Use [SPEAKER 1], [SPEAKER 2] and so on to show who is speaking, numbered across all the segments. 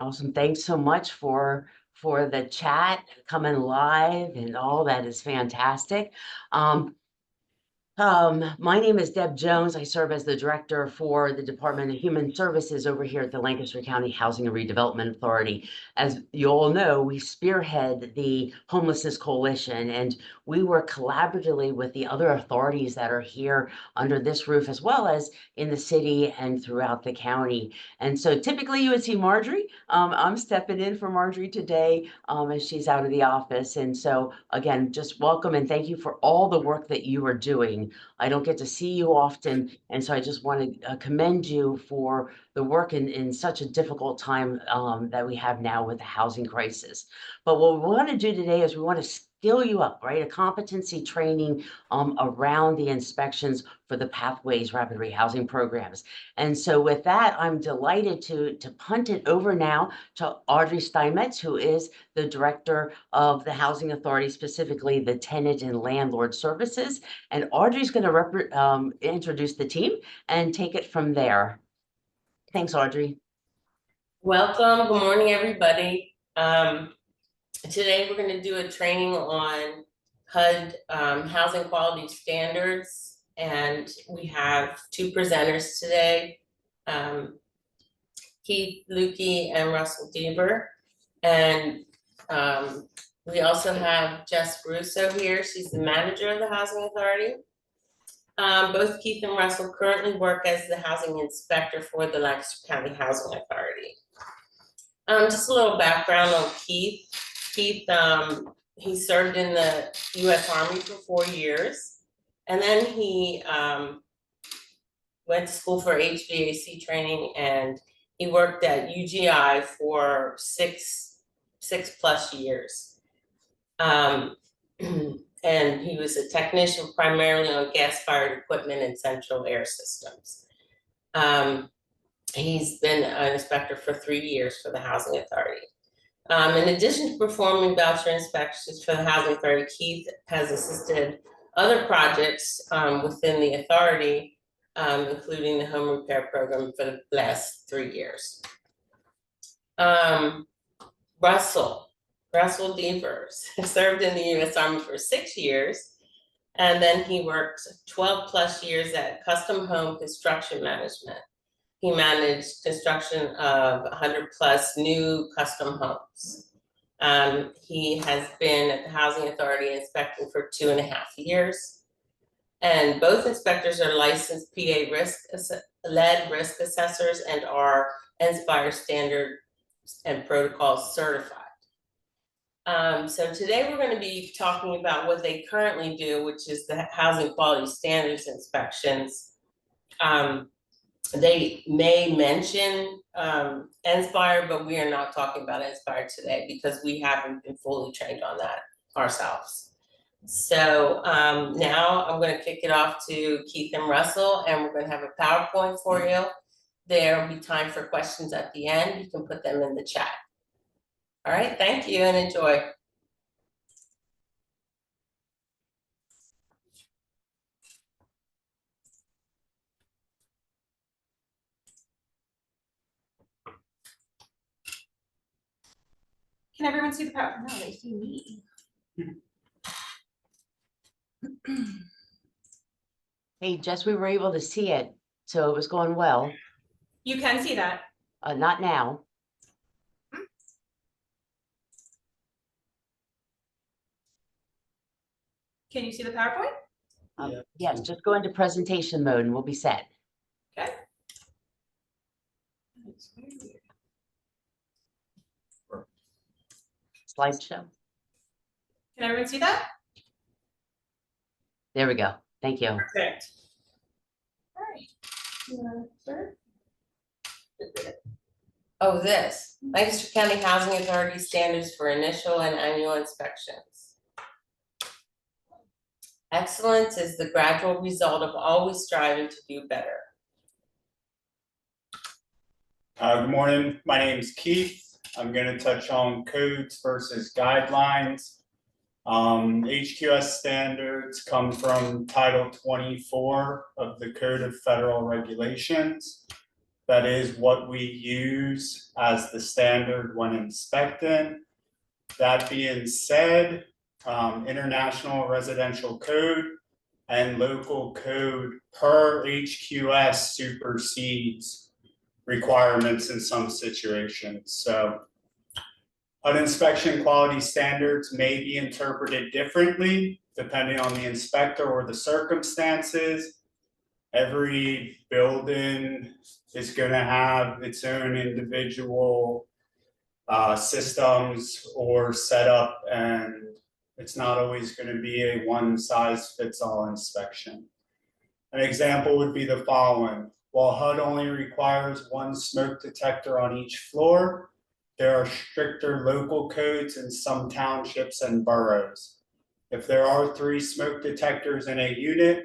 [SPEAKER 1] Awesome. Thanks so much for the chat, coming live and all that is fantastic. My name is Deb Jones. I serve as the director for the Department of Human Services over here at the Lancaster County Housing and Redevelopment Authority. As you all know, we spearhead the Homelessness Coalition, and we work collaboratively with the other authorities that are here under this roof, as well as in the city and throughout the county. And so typically you would see Marjorie. I'm stepping in for Marjorie today as she's out of the office. And so again, just welcome and thank you for all the work that you are doing. I don't get to see you often, and so I just want to commend you for the work in such a difficult time that we have now with the housing crisis. But what we want to do today is we want to skill you up, right? A competency training around the inspections for the Pathways Rapid Rehousing programs. And so with that, I'm delighted to punt it over now to Audrey Steinmetz, who is the director of the Housing Authority, specifically the Tenant and Landlord Services. And Audrey's going to introduce the team and take it from there. Thanks, Audrey.
[SPEAKER 2] Welcome. Good morning, everybody. Today we're going to do a training on HUD housing quality standards, and we have two presenters today, Keith Lukey and Russell Deaver. And we also have Jess Russo here. She's the manager of the Housing Authority. Both Keith and Russell currently work as the housing inspector for the Lancaster County Housing Authority. Just a little background on Keith. Keith, he served in the U.S. Army for 4 years, and then he went to school for HVAC training, and he worked at UGI for six plus years. And he was a technician primarily on gas-fired equipment and central air systems. He's been an inspector for 3 years for the Housing Authority. In addition to performing voucher inspections for the Housing Authority, Keith has assisted other projects within the authority, including the home repair program for the last 3 years. Russell Deaver served in the U.S. Army for 6 years, and then he worked 12 plus years at Custom Home Construction Management. He managed construction of 100 plus new custom homes. He has been at the Housing Authority inspecting for 2.5 years. And both inspectors are licensed PA-led risk assessors and are NSPIRE standard and protocol certified. So today we're going to be talking about what they currently do, which is the housing quality standards inspections. They may mention NSPIRE, but we are not talking about NSPIRE today because we haven't been fully trained on that ourselves. So now I'm going to kick it off to Keith and Russell, and we're going to have a PowerPoint for you. There will be time for questions at the end. You can put them in the chat. All right, thank you and enjoy.
[SPEAKER 3] Can everyone see the PowerPoint? No, they see me.
[SPEAKER 1] Hey, Jess, we were able to see it, so it was going well.
[SPEAKER 3] You can see that.
[SPEAKER 1] Not now.
[SPEAKER 3] Can you see the PowerPoint?
[SPEAKER 1] Yes, just go into presentation mode and we'll be set.
[SPEAKER 3] Okay.
[SPEAKER 1] Slideshow.
[SPEAKER 3] Can everyone see that?
[SPEAKER 1] There we go. Thank you.
[SPEAKER 3] Perfect. All right. You want to start?
[SPEAKER 2] Oh, this Lancaster County Housing Authority standards for initial and annual inspections. Excellence is the gradual result of always striving to do better.
[SPEAKER 4] Good morning. My name is Keith. I'm going to touch on codes versus guidelines. HQS standards come from Title 24 of the Code of Federal Regulations. That is what we use as the standard when inspecting. That being said, International Residential Code and local code per HQS supersedes requirements in some situations. So HUD inspection quality standards may be interpreted differently depending on the inspector or the circumstances. Every building is going to have its own individual systems or setup, and it's not always going to be a one size fits all inspection. An example would be the following. While HUD only requires one smoke detector on each floor, there are stricter local codes in some townships and boroughs. If there are 3 smoke detectors in a unit,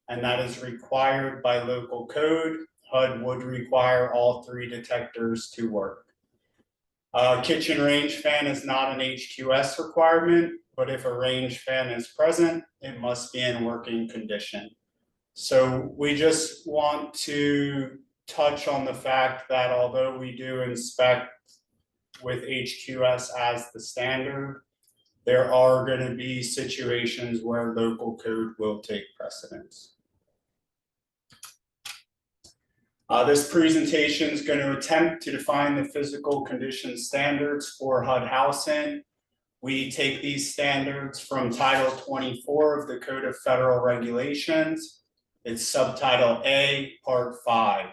[SPEAKER 4] and that is required by local code, HUD would require all 3 detectors to work. Kitchen range fan is not an HQS requirement, but if a range fan is present, it must be in working condition. So we just want to touch on the fact that although we do inspect with HQS as the standard, there are going to be situations where local code will take precedence. This presentation is going to attempt to define the physical condition standards for HUD housing. We take these standards from Title 24 of the Code of Federal Regulations. It's Subtitle A, Part 5.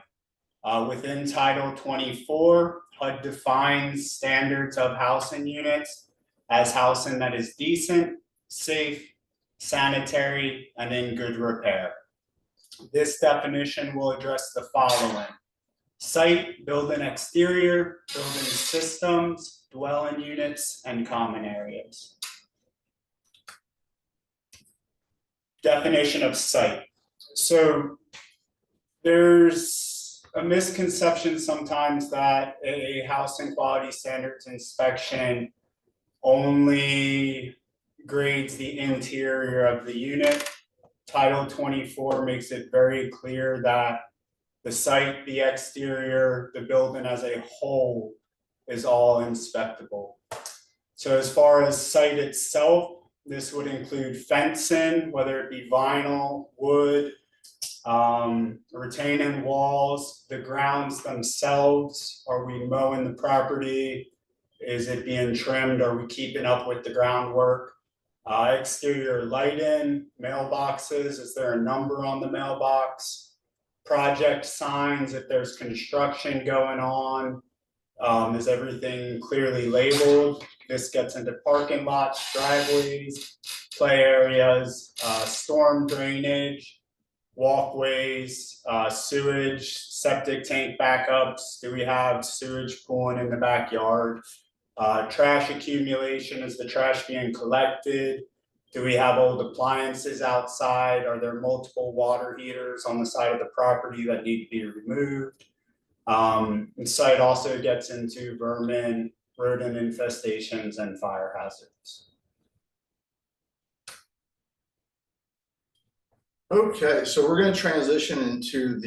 [SPEAKER 4] Within Title 24, HUD defines standards of housing units as housing that is decent, safe, sanitary, and in good repair. This definition will address the following: site, building exterior, building systems, dwelling units, and common areas. Definition of site. So there's a misconception sometimes that a housing quality standards inspection only grades the interior of the unit. Title 24 makes it very clear that the site, the exterior, the building as a whole is all inspectable. So as far as site itself, this would include fencing, whether it be vinyl, wood, retaining walls, the grounds themselves. Are we mowing the property? Is it being trimmed? Are we keeping up with the groundwork? Exterior lighting, mailboxes, is there a number on the mailbox? Project signs, if there's construction going on, is everything clearly labeled? This gets into parking lots, driveways, play areas, storm drainage, walkways, sewage, septic tank backups. Do we have sewage pooling in the backyard? Trash accumulation, is the trash being collected? Do we have old appliances outside? Are there multiple water heaters on the side of the property that need to be removed? The site also gets into vermin, rodent infestations, and fire hazards.
[SPEAKER 5] Okay, so we're going to transition into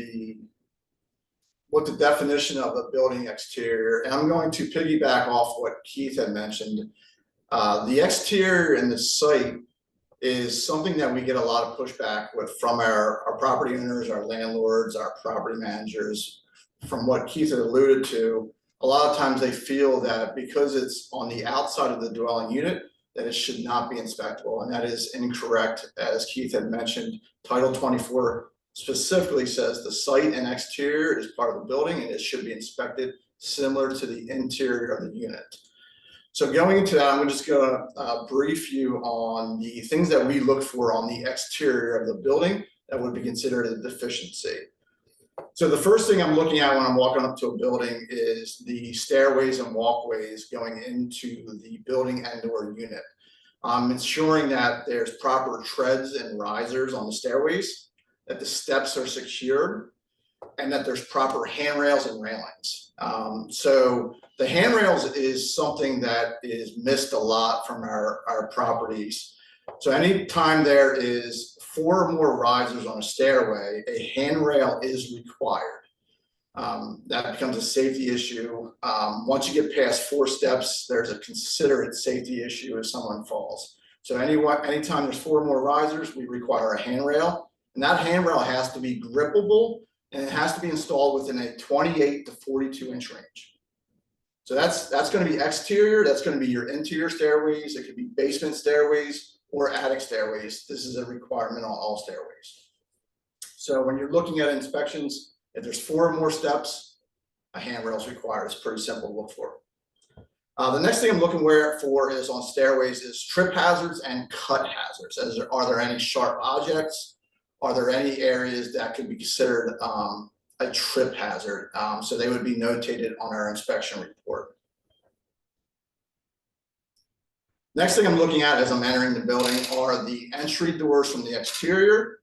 [SPEAKER 5] what the definition of a building exterior, and I'm going to piggyback off what Keith had mentioned. The exterior in the site is something that we get a lot of pushback with from our property owners, our landlords, our property managers. From what Keith had alluded to, a lot of times they feel that because it's on the outside of the dwelling unit, that it should not be inspectable, and that is incorrect. As Keith had mentioned, Title 24 specifically says the site and exterior is part of the building and it should be inspected similar to the interior of the unit. So going into that, I'm just going to brief you on the things that we look for on the exterior of the building that would be considered a deficiency. So the first thing I'm looking at when I'm walking up to a building is the stairways and walkways going into the building and or unit. Ensuring that there's proper treads and risers on the stairways, that the steps are secured, and that there's proper handrails and railings. So the handrails is something that is missed a lot from our properties. So anytime there is 4 or more risers on a stairway, a handrail is required. That becomes a safety issue. Once you get past 4 steps, there's a considerate safety issue if someone falls. So anytime there's 4 more risers, we require a handrail, and that handrail has to be grippable, and it has to be installed within a 28 to 42 inch range. So that's going to be exterior, that's going to be your interior stairways, it could be basement stairways or attic stairways. This is a requirement on all stairways. So when you're looking at inspections, if there's 4 or more steps, a handrail is required. It's pretty simple to look for. The next thing I'm looking for is on stairways is trip hazards and cut hazards. Are there any sharp objects? Are there any areas that could be considered a trip hazard? So they would be notated on our inspection report. Next thing I'm looking at as I'm entering the building are the entry doors from the exterior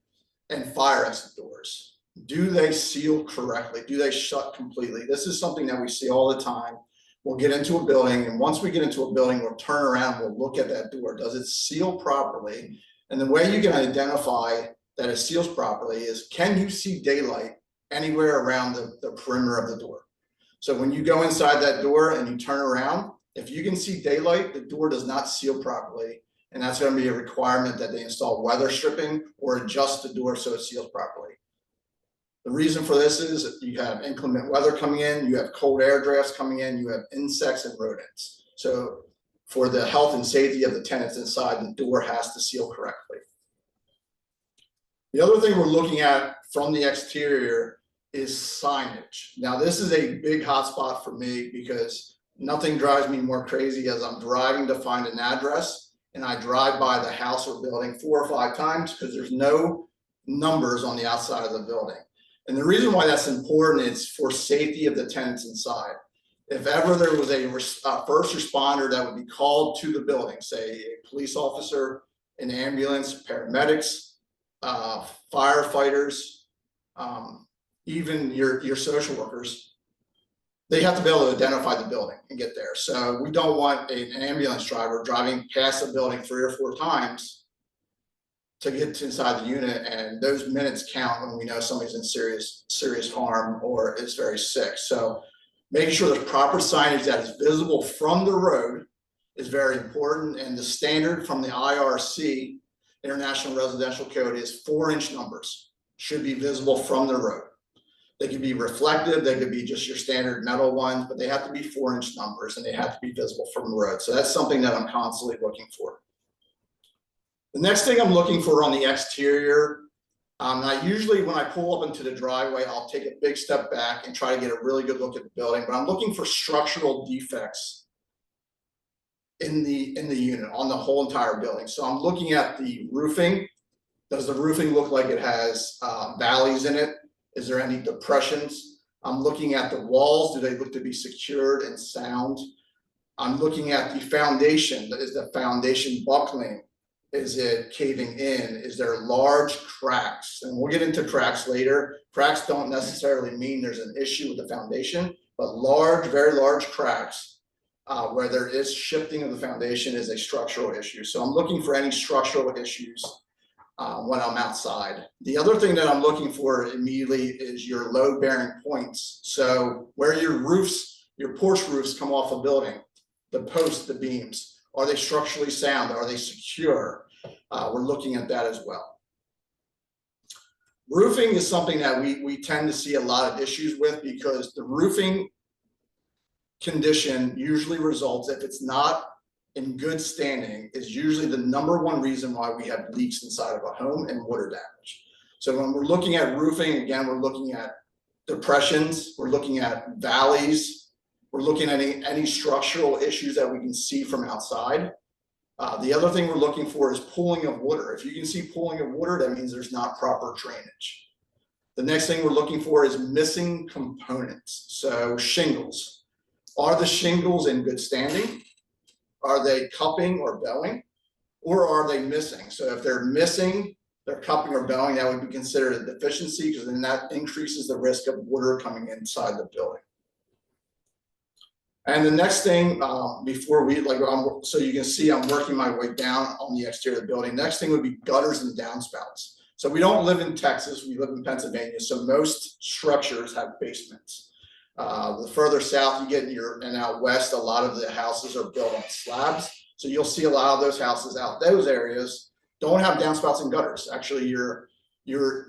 [SPEAKER 5] and fire exit doors. Do they seal correctly? Do they shut completely? This is something that we see all the time. We'll get into a building, and once we get into a building, we'll turn around, we'll look at that door. Does it seal properly? And the way you can identify that it seals properly is, can you see daylight anywhere around the perimeter of the door? So when you go inside that door and you turn around, if you can see daylight, the door does not seal properly. And that's going to be a requirement that they install weather stripping or adjust the door so it seals properly. The reason for this is you have inclement weather coming in, you have cold air drafts coming in, you have insects and rodents. So for the health and safety of the tenants inside, the door has to seal correctly. The other thing we're looking at from the exterior is signage. Now, this is a big hotspot for me because nothing drives me more crazy as I'm driving to find an address and I drive by the house or building 4 or 5 times because there's no numbers on the outside of the building. And the reason why that's important is for safety of the tenants inside. If ever there was a first responder that would be called to the building, say a police officer, an ambulance, paramedics, firefighters, even your social workers, they have to be able to identify the building and get there. So we don't want an ambulance driver driving past the building 3 or 4 times to get to inside the unit, and those minutes count when we know somebody's in serious harm or is very sick. So making sure there's proper signage that is visible from the road is very important. And the standard from the IRC, International Residential Code, is 4-inch numbers should be visible from the road. They could be reflective, they could be just your standard metal ones, but they have to be 4-inch numbers and they have to be visible from the road. So that's something that I'm constantly looking for. The next thing I'm looking for on the exterior, now usually when I pull up into the driveway, I'll take a big step back and try to get a really good look at the building, but I'm looking for structural defects in the unit, on the whole entire building. So I'm looking at the roofing. Does the roofing look like it has valleys in it? Is there any depressions? I'm looking at the walls. Do they look to be secured and sound? I'm looking at the foundation. Is the foundation buckling? Is it caving in? Is there large cracks? And we'll get into cracks later. Cracks don't necessarily mean there's an issue with the foundation, but large, very large cracks where there is shifting of the foundation is a structural issue. So I'm looking for any structural issues when I'm outside. The other thing that I'm looking for immediately is your load-bearing points. So where your roofs, your porch roofs come off a building, the posts, the beams, are they structurally sound? Are they secure? We're looking at that as well. Roofing is something that we tend to see a lot of issues with because the roofing condition usually results, if it's not in good standing, is usually the #1 reason why we have leaks inside of a home and water damage. So when we're looking at roofing, again, we're looking at depressions, we're looking at valleys, we're looking at any structural issues that we can see from outside. The other thing we're looking for is pooling of water. If you can see pooling of water, that means there's not proper drainage. The next thing we're looking for is missing components. So shingles. Are the shingles in good standing? Are they cupping or bowing? Or are they missing? So if they're missing, they're cupping or bowing, that would be considered a deficiency because then that increases the risk of water coming inside the building. And the next thing, before we, so you can see I'm working my way down on the exterior of the building. Next thing would be gutters and downspouts. So we don't live in Texas, we live in Pennsylvania, so most structures have basements. The further south you get and out west, a lot of the houses are built on slabs. So you'll see a lot of those houses out those areas don't have downspouts and gutters. Actually, your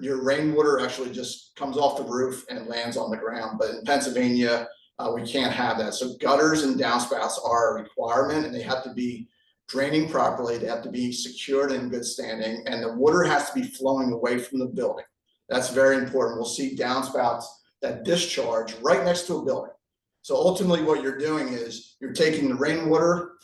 [SPEAKER 5] rainwater actually just comes off the roof and lands on the ground. But in Pennsylvania, we can't have that. So gutters and downspouts are a requirement, and they have to be draining properly. They have to be secured in good standing, and the water has to be flowing away from the building. That's very important. We'll see downspouts that discharge right next to a building. So ultimately what you're doing is you're taking the rainwater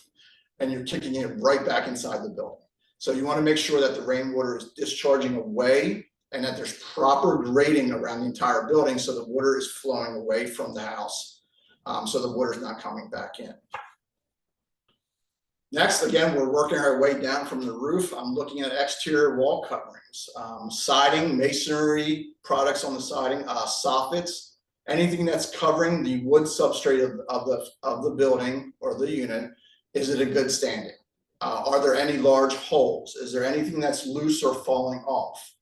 [SPEAKER 5] and you're kicking it right back inside the building. So you want to make sure that the rainwater is discharging away and that there's proper grading around the entire building so the water is flowing away from the house, so the water is not coming back in. Next, again, we're working our way down from the roof. I'm looking at exterior wall coverings, siding, masonry products on the siding, soffits, anything that's covering the wood substrate of the building or the unit. Is it a good standing? Are there any large holes? Is there anything that's loose or falling off?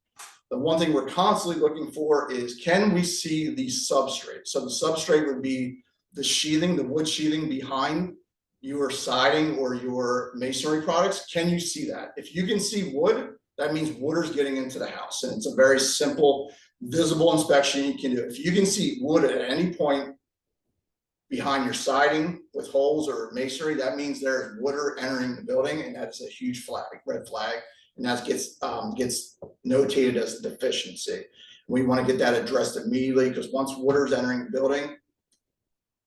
[SPEAKER 5] The one thing we're constantly looking for is, can we see the substrate? So the substrate would be the sheathing, the wood sheathing behind your siding or your masonry products. Can you see that? If you can see wood, that means water's getting into the house, and it's a very simple visible inspection you can do. If you can see wood at any point behind your siding with holes or masonry, that means there's water entering the building, and that's a huge flag, red flag, and that gets notated as a deficiency. We want to get that addressed immediately, because once water is entering the building,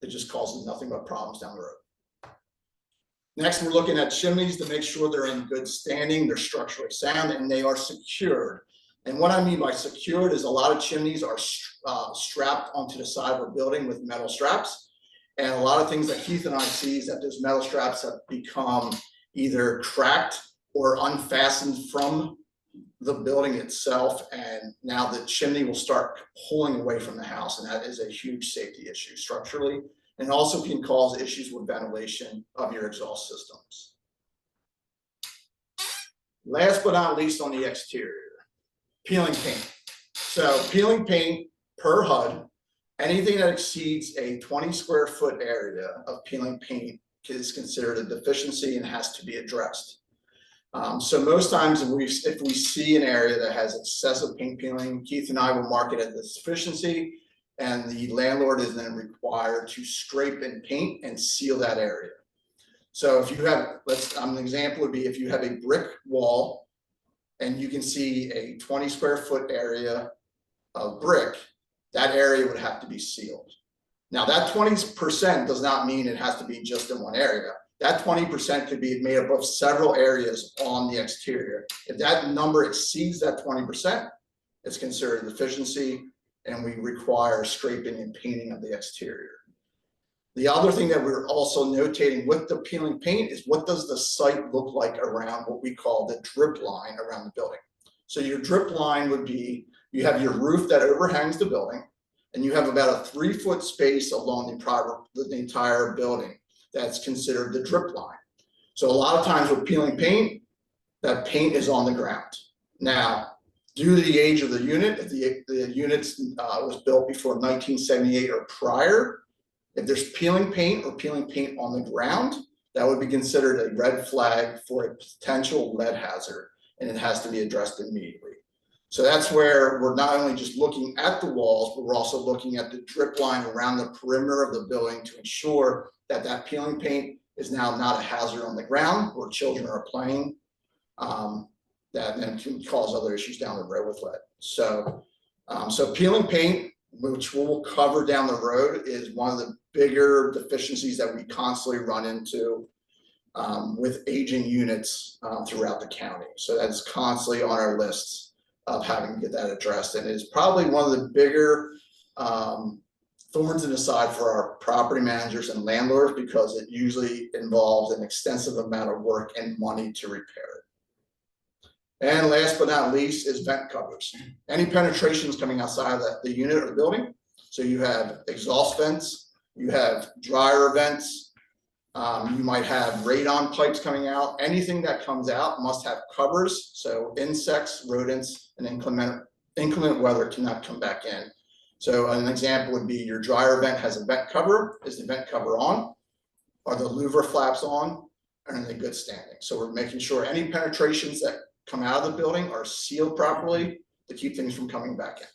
[SPEAKER 5] it just causes nothing but problems down the road. Next, we're looking at chimneys to make sure they're in good standing, they're structurally sound, and they are secured. And what I mean by secured is a lot of chimneys are strapped onto the side of a building with metal straps. And a lot of things that Keith and I see is that those metal straps have become either cracked or unfastened from the building itself. And now the chimney will start pulling away from the house. And that is a huge safety issue structurally, and also can cause issues with ventilation of your exhaust systems. Last but not least, on the exterior, peeling paint. So peeling paint per HUD, anything that exceeds a 20 square foot area of peeling paint is considered a deficiency and has to be addressed. So most times if we see an area that has excessive paint peeling, Keith and I will mark it as a deficiency, and the landlord is then required to scrape and paint and seal that area. So if you have, an example would be if you have a brick wall and you can see a 20 square foot area of brick, that area would have to be sealed. Now that 20% does not mean it has to be just in one area. That 20% could be made up of several areas on the exterior. If that number exceeds that 20%, it's considered a deficiency, and we require scraping and painting of the exterior. The other thing that we're also notating with the peeling paint is, what does the site look like around what we call the drip line around the building? So your drip line would be, you have your roof that overhangs the building, and you have about a 3-foot space along the entire building that's considered the drip line. So a lot of times with peeling paint, that paint is on the ground. Now, due to the age of the unit, if the unit was built before 1978 or prior, if there's peeling paint or peeling paint on the ground, that would be considered a red flag for a potential lead hazard, and it has to be addressed immediately. So that's where we're not only just looking at the walls, but we're also looking at the drip line around the perimeter of the building to ensure that that peeling paint is now not a hazard on the ground where children are playing. That then can cause other issues down the road with lead. So, so peeling paint, which we'll cover down the road, is one of the bigger deficiencies that we constantly run into with aging units throughout the county. So that's constantly on our lists of having to get that addressed, and is probably one of the bigger thorns in the side for our property managers and landlords, because it usually involves an extensive amount of work and money to repair it. And last but not least is vent covers. Any penetrations coming outside of the unit or the building. So you have exhaust vents, you have dryer vents, You might have radon pipes coming out. Anything that comes out must have covers, so insects, rodents, and inclement weather cannot come back in. So an example would be your dryer vent has a vent cover. Is the vent cover on? Are the louver flaps on? And are they good standing? So we're making sure any penetrations that come out of the building are sealed properly to keep things from coming back in.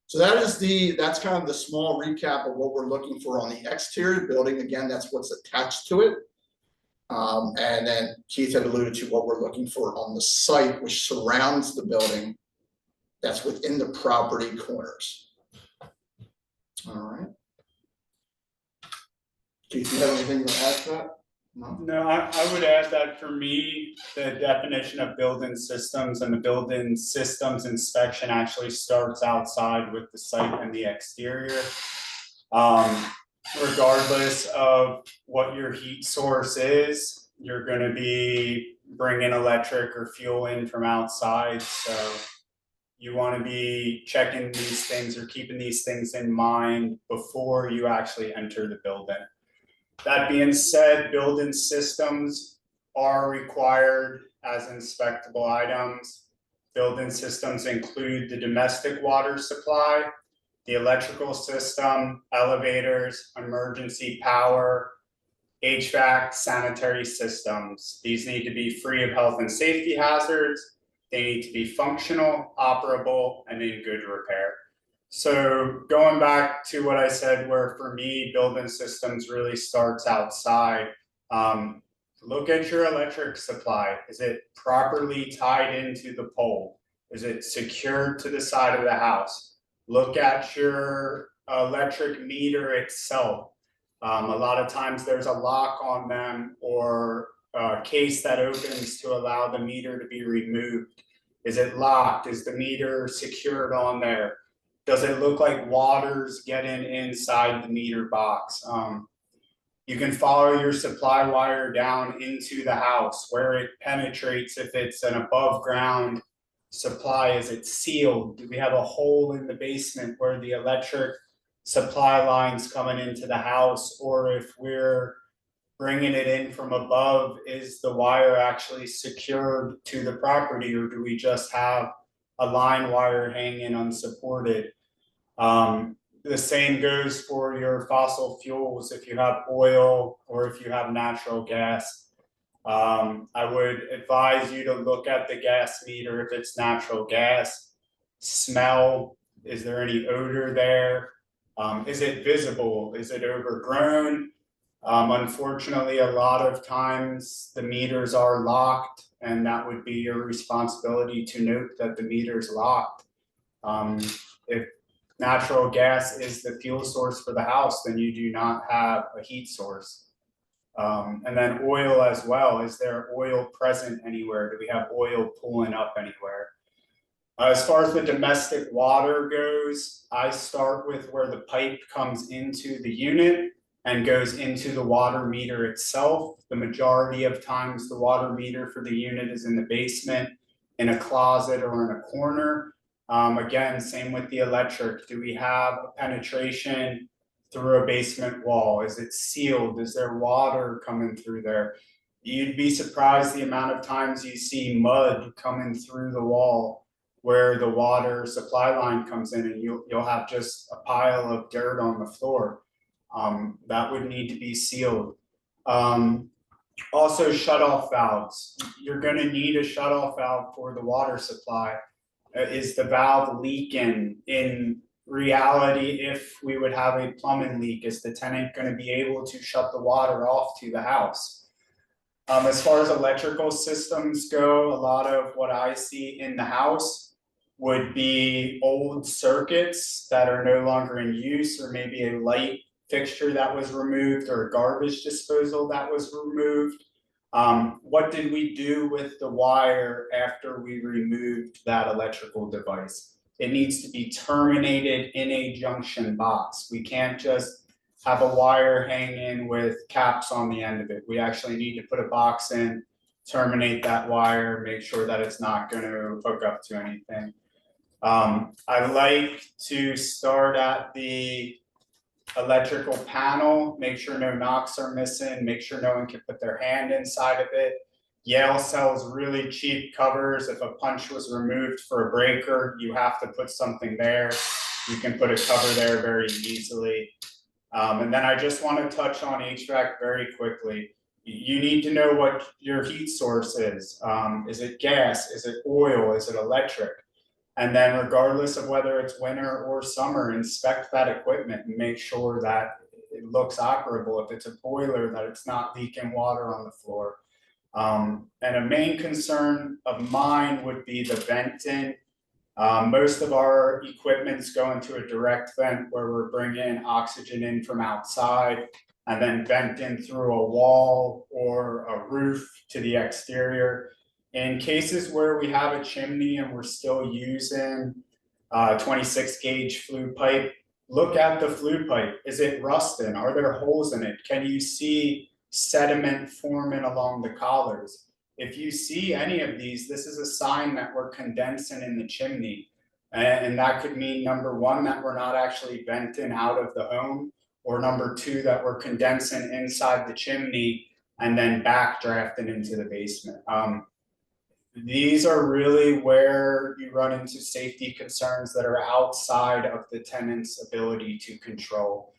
[SPEAKER 5] So that's kind of the small recap of what we're looking for on the exterior building. Again, that's what's attached to it. And then Keith had alluded to what we're looking for on the site, which surrounds the building. That's within the property corners. All right. Keith, do you have anything to add to that?
[SPEAKER 4] No, I would add that for me, the definition of building systems and the building systems inspection actually starts outside with the site and the exterior. Regardless of what your heat source is, you're gonna be bringing electric or fuel in from outside, so you wanna be checking these things or keeping these things in mind before you actually enter the building. That being said, building systems are required as inspectable items. Building systems include the domestic water supply, the electrical system, elevators, emergency power, HVAC, sanitary systems. These need to be free of health and safety hazards. They need to be functional, operable, and in good repair. So going back to what I said, where for me, building systems really starts outside. Look at your electric supply. Is it properly tied into the pole? Is it secured to the side of the house? Look at your electric meter itself. A lot of times there's a lock on them or a case that opens to allow the meter to be removed. Is it locked? Is the meter secured on there? Does it look like water's getting inside the meter box? You can follow your supply wire down into the house where it penetrates. If it's an above ground supply, is it sealed? Do we have a hole in the basement where the electric supply lines coming into the house? Or if we're bringing it in from above, is the wire actually secured to the property, or do we just have a line wire hanging unsupported? The same goes for your fossil fuels. If you have oil or if you have natural gas, I would advise you to look at the gas meter if it's natural gas. Smell, is there any odor there? Is it visible? Is it overgrown? Unfortunately, a lot of times the meters are locked, and that would be your responsibility to note that the meter's locked. If natural gas is the fuel source for the house, then you do not have a heat source. And then oil as well. Is there oil present anywhere? Do we have oil pulling up anywhere? As far as the domestic water goes, I start with where the pipe comes into the unit and goes into the water meter itself. The majority of times the water meter for the unit is in the basement, in a closet, or in a corner. Again, same with the electric. Do we have a penetration through a basement wall? Is it sealed? Is there water coming through there? You'd be surprised the amount of times you see mud coming through the wall where the water supply line comes in, and you'll have just a pile of dirt on the floor. That would need to be sealed. Also, shutoff valves. You're going to need a shutoff valve for the water supply. Is the valve leaking? In reality, if we would have a plumbing leak, is the tenant going to be able to shut the water off to the house? As far as electrical systems go, a lot of what I see in the house would be old circuits that are no longer in use, or maybe a light fixture that was removed or a garbage disposal that was removed. What did we do with the wire after we removed that electrical device? It needs to be terminated in a junction box. We can't just have a wire hanging with caps on the end of it. We actually need to put a box in, terminate that wire, make sure that it's not going to hook up to anything. I like to start at the electrical panel, make sure no knocks are missing, make sure no one can put their hand inside of it. Yale sells really cheap covers. If a punch was removed for a breaker, you have to put something there. You can put a cover there very easily. And then I just want to touch on HVAC very quickly. You need to know what your heat source is. Is it gas? Is it oil? Is it electric? And then regardless of whether it's winter or summer, inspect that equipment and make sure that it looks operable. If it's a boiler, that it's not leaking water on the floor. And a main concern of mine would be the venting. Most of our equipment's going to a direct vent where we're bringing oxygen in from outside and then venting through a wall or a roof to the exterior. In cases where we have a chimney and we're still using 26 gauge flue pipe, look at the flue pipe. Is it rusting? Are there holes in it? Can you see sediment forming along the collars? If you see any of these, this is a sign that we're condensing in the chimney. And that could mean, number one, that we're not actually venting out of the home, or number two, that we're condensing inside the chimney and then backdrafting into the basement. These are really where you run into safety concerns that are outside of the tenant's ability to control.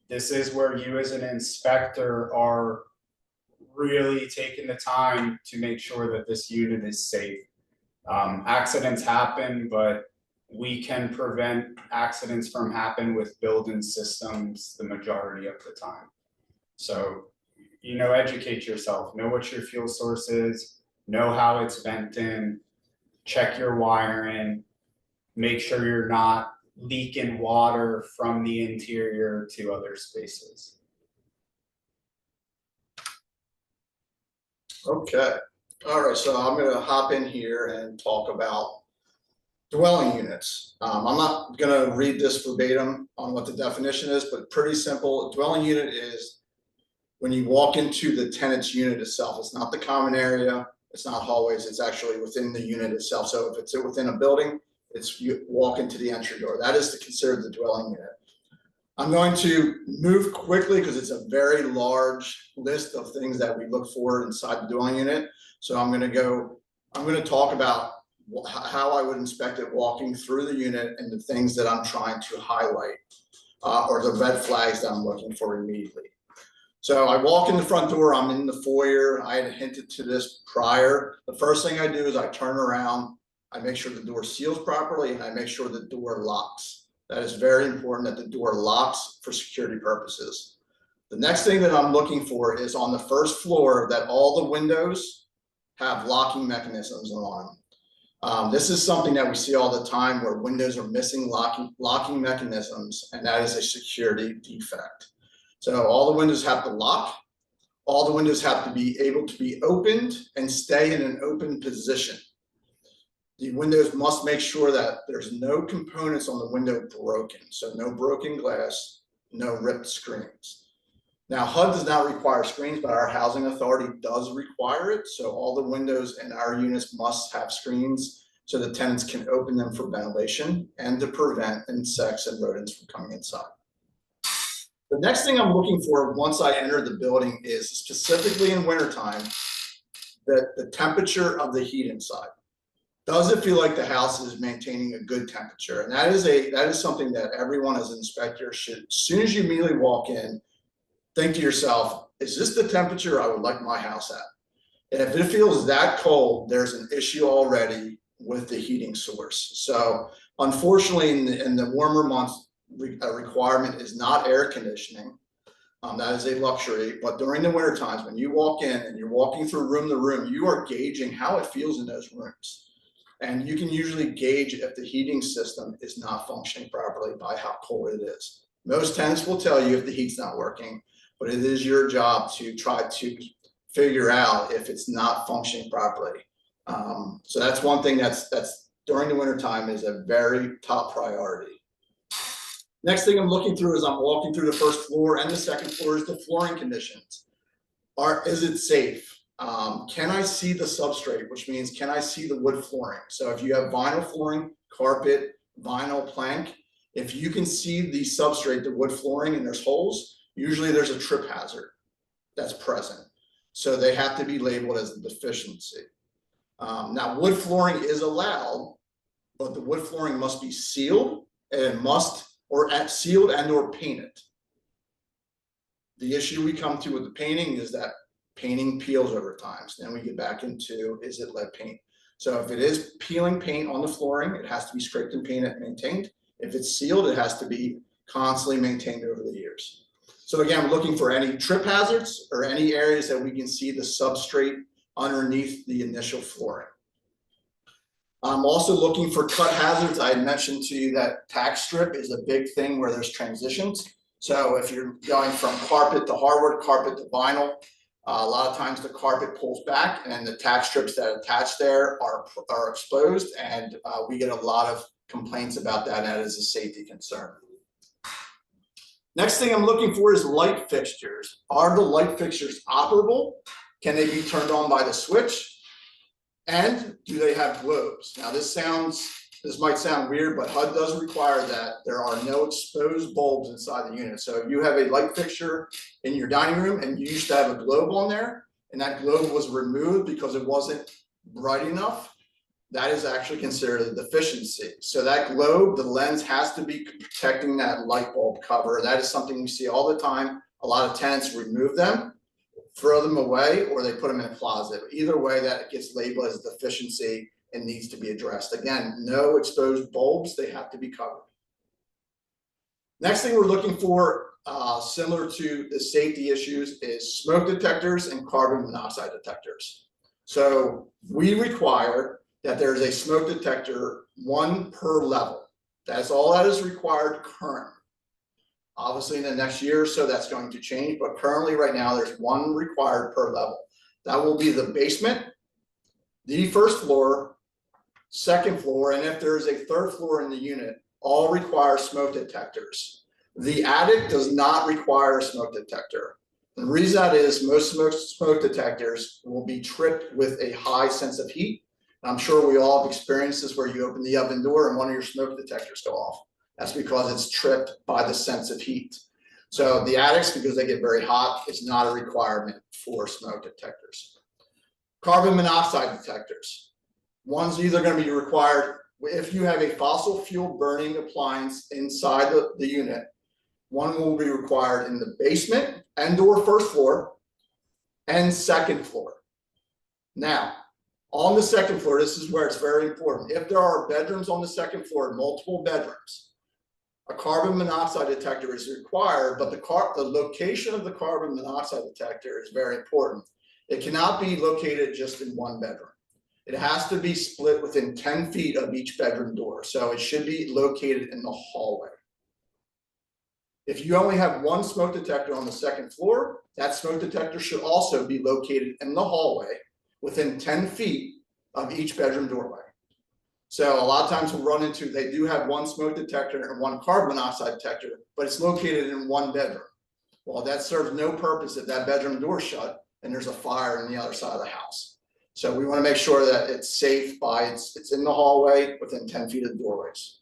[SPEAKER 4] This is where you as an inspector are really taking the time to make sure that this unit is safe. Accidents happen, but we can prevent accidents from happening with building systems the majority of the time. So, educate yourself, know what your fuel source is, know how it's venting, check your wiring, make sure you're not leaking water from the interior to other spaces.
[SPEAKER 5] Okay, all right, so I'm gonna hop in here and talk about dwelling units. I'm not gonna read this verbatim on what the definition is, but pretty simple. A dwelling unit is when you walk into the tenant's unit itself. It's not the common area, it's not hallways, it's actually within the unit itself. So if it's within a building, it's you walk into the entry door. That is considered the dwelling unit. I'm going to move quickly because it's a very large list of things that we look for inside the dwelling unit. So I'm going to talk about how I would inspect it walking through the unit and the things that I'm trying to highlight or the red flags that I'm looking for immediately. So I walk in the front door, I'm in the foyer. I had hinted to this prior. The first thing I do is I turn around, I make sure the door seals properly, and I make sure the door locks. That is very important that the door locks for security purposes. The next thing that I'm looking for is on the first floor that all the windows have locking mechanisms on them. This is something that we see all the time where windows are missing locking mechanisms, and that is a security defect. So all the windows have to lock. All the windows have to be able to be opened and stay in an open position. The windows must make sure that there's no components on the window broken. So no broken glass, no ripped screens. Now HUD does not require screens, but our housing authority does require it. So all the windows in our units must have screens so the tenants can open them for ventilation and to prevent insects and rodents from coming inside. The next thing I'm looking for once I enter the building is, specifically in wintertime, the temperature of the heat inside. Does it feel like the house is maintaining a good temperature? And that is something that everyone as an inspector should, as soon as you immediately walk in, think to yourself, is this the temperature I would like my house at? And if it feels that cold, there's an issue already with the heating source. So unfortunately, in the warmer months, a requirement is not air conditioning. That is a luxury, but during the winter times, when you walk in and you're walking through room to room, you are gauging how it feels in those rooms. And you can usually gauge if the heating system is not functioning properly by how cold it is. Most tenants will tell you if the heat's not working, but it is your job to try to figure out if it's not functioning properly. So that's one thing that's during the winter time is a very top priority. Next thing I'm looking through is I'm walking through the first floor and the second floor is the flooring conditions. Is it safe? Can I see the substrate, which means can I see the wood flooring? So if you have vinyl flooring, carpet, vinyl plank, If you can see the substrate, the wood flooring, and there's holes, usually there's a trip hazard that's present. So they have to be labeled as a deficiency. Now, wood flooring is allowed, but the wood flooring must be sealed and sealed and or painted. The issue we come to with the painting is that painting peels over time. So then we get back into, is it lead paint? So if it is peeling paint on the flooring, it has to be scraped and painted and maintained. If it's sealed, it has to be constantly maintained over the years. So again, we're looking for any trip hazards or any areas that we can see the substrate underneath the initial flooring. I'm also looking for cut hazards. I had mentioned to you that tack strip is a big thing where there's transitions. So if you're going from carpet to hardwood, carpet to vinyl, a lot of times the carpet pulls back and the tack strips that attach there are exposed, and we get a lot of complaints about that, and that is a safety concern. Next thing I'm looking for is light fixtures. Are the light fixtures operable? Can they be turned on by the switch? And do they have globes? Now this might sound weird, but HUD does require that there are no exposed bulbs inside the unit. So if you have a light fixture in your dining room and you used to have a globe on there, and that globe was removed because it wasn't bright enough, that is actually considered a deficiency. So that globe, the lens has to be protecting that light bulb cover. That is something we see all the time. A lot of tenants remove them, throw them away, or they put them in a closet. Either way, that gets labeled as a deficiency and needs to be addressed. Again, no exposed bulbs, they have to be covered. Next thing we're looking for, similar to the safety issues, is smoke detectors and carbon monoxide detectors. So we require that there's a smoke detector, one per level. That's all that is required currently. Obviously in the next year or so that's going to change, but currently right now there's one required per level. That will be the basement, the first floor, second floor, and if there's a third floor in the unit, all require smoke detectors. The attic does not require a smoke detector. The reason that is, most smoke detectors will be tripped with a high sense of heat. I'm sure we all have experienced this where you open the oven door and one of your smoke detectors go off. That's because it's tripped by the sense of heat. So the attics, because they get very hot, it's not a requirement for smoke detectors. Carbon monoxide detectors. One's either going to be required if you have a fossil fuel burning appliance inside the unit. One will be required in the basement and/or first floor and second floor. Now, on the second floor, this is where it's very important. If there are bedrooms on the second floor, multiple bedrooms, a carbon monoxide detector is required, but the location of the carbon monoxide detector is very important. It cannot be located just in one bedroom. It has to be split within 10 feet of each bedroom door. So it should be located in the hallway. If you only have one smoke detector on the second floor, that smoke detector should also be located in the hallway within 10 feet of each bedroom doorway. So a lot of times we'll run into, they do have one smoke detector and one carbon monoxide detector, but it's located in one bedroom. Well, that serves no purpose if that bedroom door is shut and there's a fire on the other side of the house. So we want to make sure that it's safe by it's in the hallway within 10 feet of the doorways.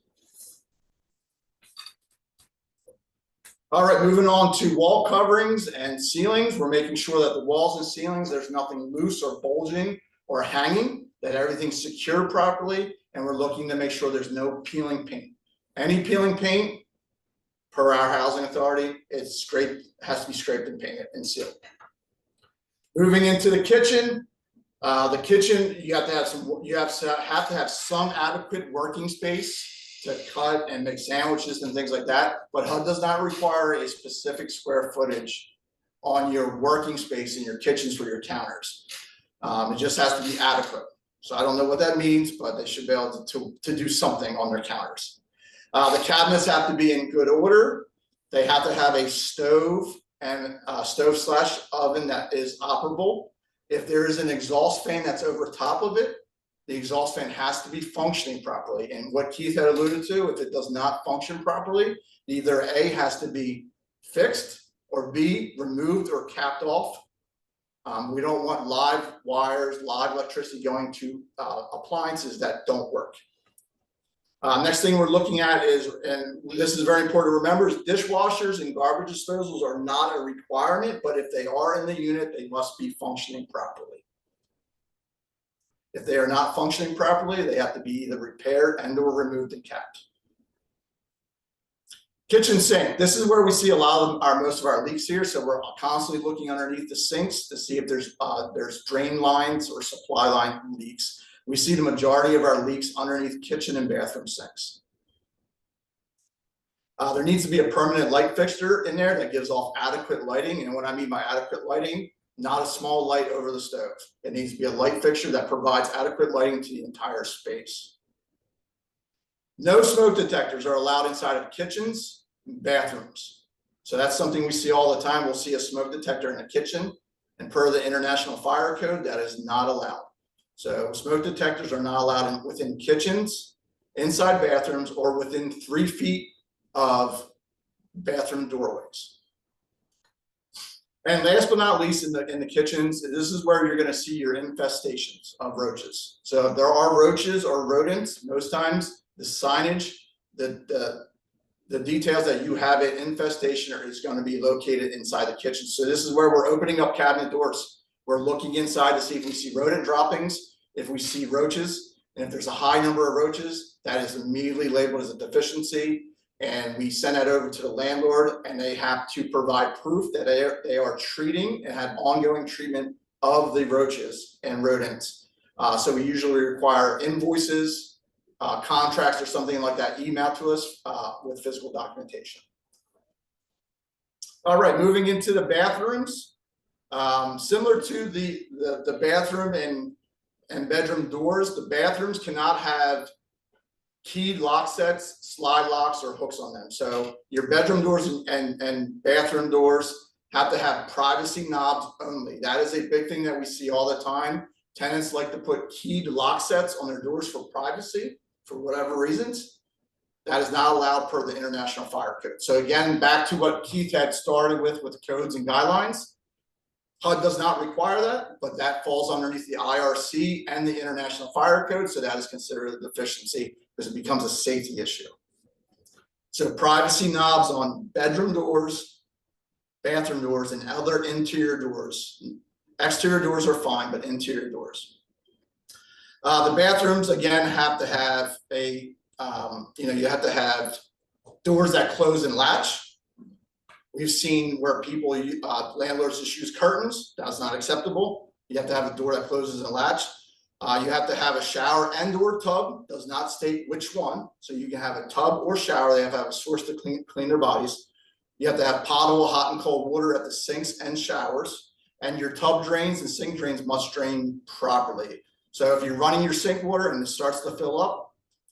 [SPEAKER 5] All right, moving on to wall coverings and ceilings. We're making sure that the walls and ceilings, there's nothing loose or bulging or hanging, that everything's secured properly, and we're looking to make sure there's no peeling paint. Any peeling paint, per our housing authority, has to be scraped and painted and sealed. Moving into the kitchen, you have to have some adequate working space to cut and make sandwiches and things like that, but HUD does not require a specific square footage on your working space in your kitchens for your counters. It just has to be adequate. So I don't know what that means, but they should be able to do something on their counters. The cabinets have to be in good order. They have to have a stove and stove/oven that is operable. If there is an exhaust fan that's over top of it, the exhaust fan has to be functioning properly. And what Keith had alluded to, if it does not function properly, either A, has to be fixed, or B, removed or capped off. We don't want live wires, live electricity going to appliances that don't work. Next thing we're looking at is, and this is very important to remember, is dishwashers and garbage disposals are not a requirement, but if they are in the unit, they must be functioning properly. If they are not functioning properly, they have to be either repaired and or removed and kept. Kitchen sink. This is where we see a lot of most of our leaks here. So we're constantly looking underneath the sinks to see if there's drain lines or supply line leaks. We see the majority of our leaks underneath kitchen and bathroom sinks. There needs to be a permanent light fixture in there that gives off adequate lighting. And what I mean by adequate lighting, not a small light over the stove. It needs to be a light fixture that provides adequate lighting to the entire space. No smoke detectors are allowed inside of kitchens and bathrooms. So that's something we see all the time. We'll see a smoke detector in a kitchen, and per the International Fire Code, that is not allowed. So smoke detectors are not allowed within kitchens, inside bathrooms, or within 3 feet of bathroom doorways. And last but not least, in the kitchens, this is where you're going to see your infestations of roaches. So if there are roaches or rodents, most times the signage, the details that you have an infestation is going to be located inside the kitchen. So this is where we're opening up cabinet doors. We're looking inside to see if we see rodent droppings, if we see roaches, and if there's a high number of roaches, that is immediately labeled as a deficiency. And we send that over to the landlord, and they have to provide proof that they are treating and have ongoing treatment of the roaches and rodents. So we usually require invoices, contracts or something like that emailed to us with physical documentation. All right, moving into the bathrooms. Similar to the bathroom and bedroom doors, the bathrooms cannot have keyed lock sets, slide locks, or hooks on them. So your bedroom doors and bathroom doors have to have privacy knobs only. That is a big thing that we see all the time. Tenants like to put keyed lock sets on their doors for privacy, for whatever reasons. That is not allowed per the International Fire Code. So again, back to what Keith had started with codes and guidelines. HUD does not require that, but that falls underneath the IRC and the International Fire Code, so that is considered a deficiency because it becomes a safety issue. So privacy knobs on bedroom doors, bathroom doors, and other interior doors. Exterior doors are fine, but interior doors. The bathrooms, again, have to have you have to have doors that close and latch. We've seen where people, landlords just use curtains. That's not acceptable. You have to have a door that closes and latch. You have to have a shower and or tub. Does not state which one. So you can have a tub or shower. They have to have a source to clean their bodies. You have to have potable hot and cold water at the sinks and showers. And your tub drains and sink drains must drain properly. So if you're running your sink water and it starts to fill up,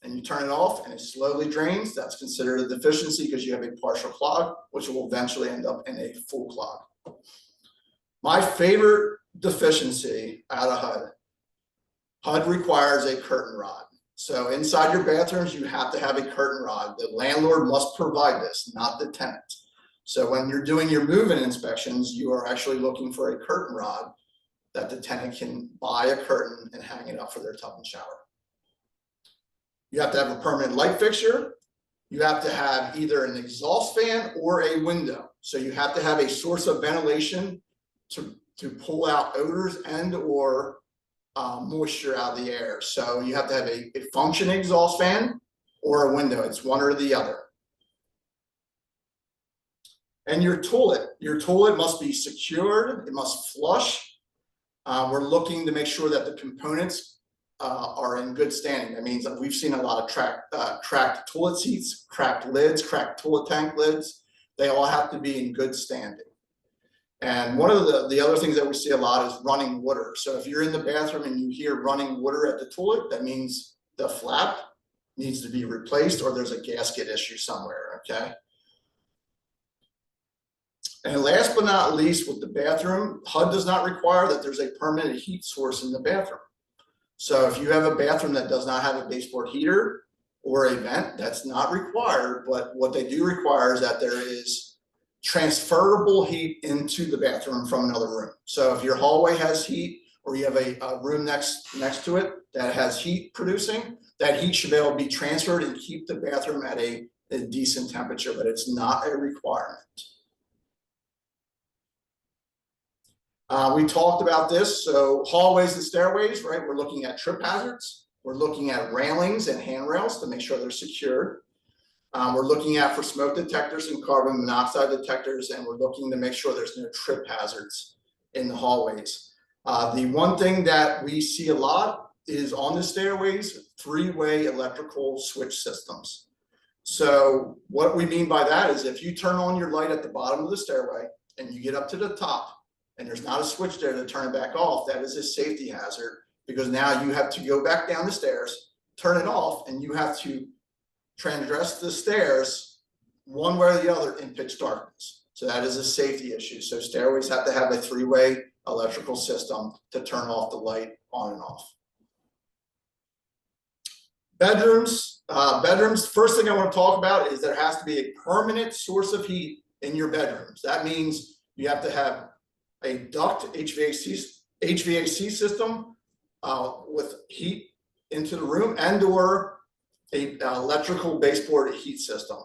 [SPEAKER 5] and you turn it off and it slowly drains, that's considered a deficiency because you have a partial clog, which will eventually end up in a full clog. My favorite deficiency out of HUD, HUD requires a curtain rod. So inside your bathrooms, you have to have a curtain rod. The landlord must provide this, not the tenant. So when you're doing your move-in inspections, you are actually looking for a curtain rod that the tenant can buy a curtain and hang it up for their tub and shower. You have to have a permanent light fixture. You have to have either an exhaust fan or a window. So you have to have a source of ventilation to pull out odors and or moisture out of the air. So you have to have a functioning exhaust fan or a window. It's one or the other. And your toilet must be secured. It must flush. We're looking to make sure that the components are in good standing. That means that we've seen a lot of cracked toilet seats, cracked lids, cracked toilet tank lids. They all have to be in good standing. And one of the other things that we see a lot is running water. So if you're in the bathroom and you hear running water at the toilet, that means the flap needs to be replaced or there's a gasket issue somewhere, okay? And last but not least, with the bathroom, HUD does not require that there's a permanent heat source in the bathroom. So if you have a bathroom that does not have a baseboard heater or a vent, that's not required. But what they do require is that there is transferable heat into the bathroom from another room. So if your hallway has heat or you have a room next to it that has heat producing, that heat should be able to be transferred and keep the bathroom at a decent temperature, but it's not a requirement. We talked about this, so hallways and stairways, right? We're looking at trip hazards. We're looking at railings and handrails to make sure they're secured. We're looking at for smoke detectors and carbon monoxide detectors, and we're looking to make sure there's no trip hazards in the hallways. The one thing that we see a lot is on the stairways, three-way electrical switch systems. So what we mean by that is if you turn on your light at the bottom of the stairway and you get up to the top and there's not a switch there to turn it back off, that is a safety hazard, because now you have to go back down the stairs, turn it off, and you have to transgress the stairs one way or the other in pitch darkness. So that is a safety issue. So stairways have to have a three-way electrical system to turn off the light on and off. Bedrooms, first thing I want to talk about is there has to be a permanent source of heat in your bedrooms. That means you have to have a duct HVAC system with heat into the room, and or a electrical baseboard heat system.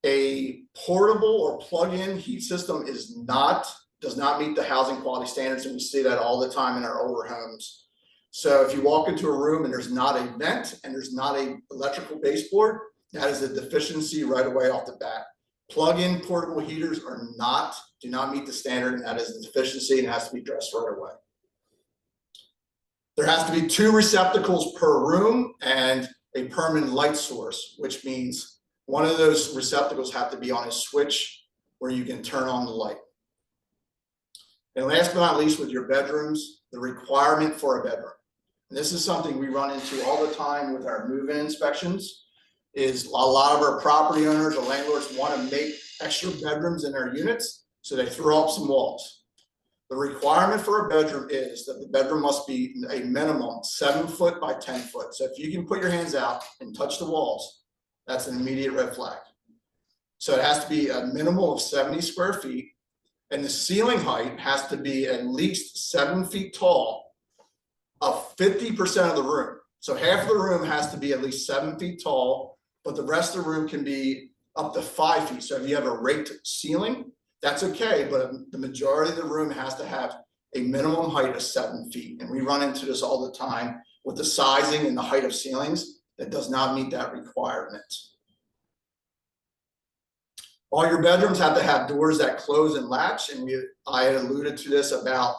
[SPEAKER 5] A portable or plug-in heat system does not meet the housing quality standards, and we see that all the time in our older homes. So if you walk into a room and there's not a vent and there's not a electrical baseboard, that is a deficiency right away off the bat. Plug-in portable heaters do not meet the standard, and that is a deficiency and has to be addressed right away. There has to be 2 receptacles per room and a permanent light source, which means one of those receptacles have to be on a switch where you can turn on the light. And last but not least, with your bedrooms, the requirement for a bedroom. And this is something we run into all the time with our move-in inspections, is a lot of our property owners or landlords want to make extra bedrooms in their units, so they throw up some walls. The requirement for a bedroom is that the bedroom must be a minimum 7 foot by 10 foot. So if you can put your hands out and touch the walls, that's an immediate red flag. So it has to be a minimum of 70 square feet, and the ceiling height has to be at least 7 feet tall of 50% of the room. So half of the room has to be at least 7 feet tall, but the rest of the room can be up to 5 feet. So if you have a raked ceiling, that's okay, but the majority of the room has to have a minimum height of 7 feet. And we run into this all the time with the sizing and the height of ceilings that does not meet that requirement. All your bedrooms have to have doors that close and latch, and I had alluded to this about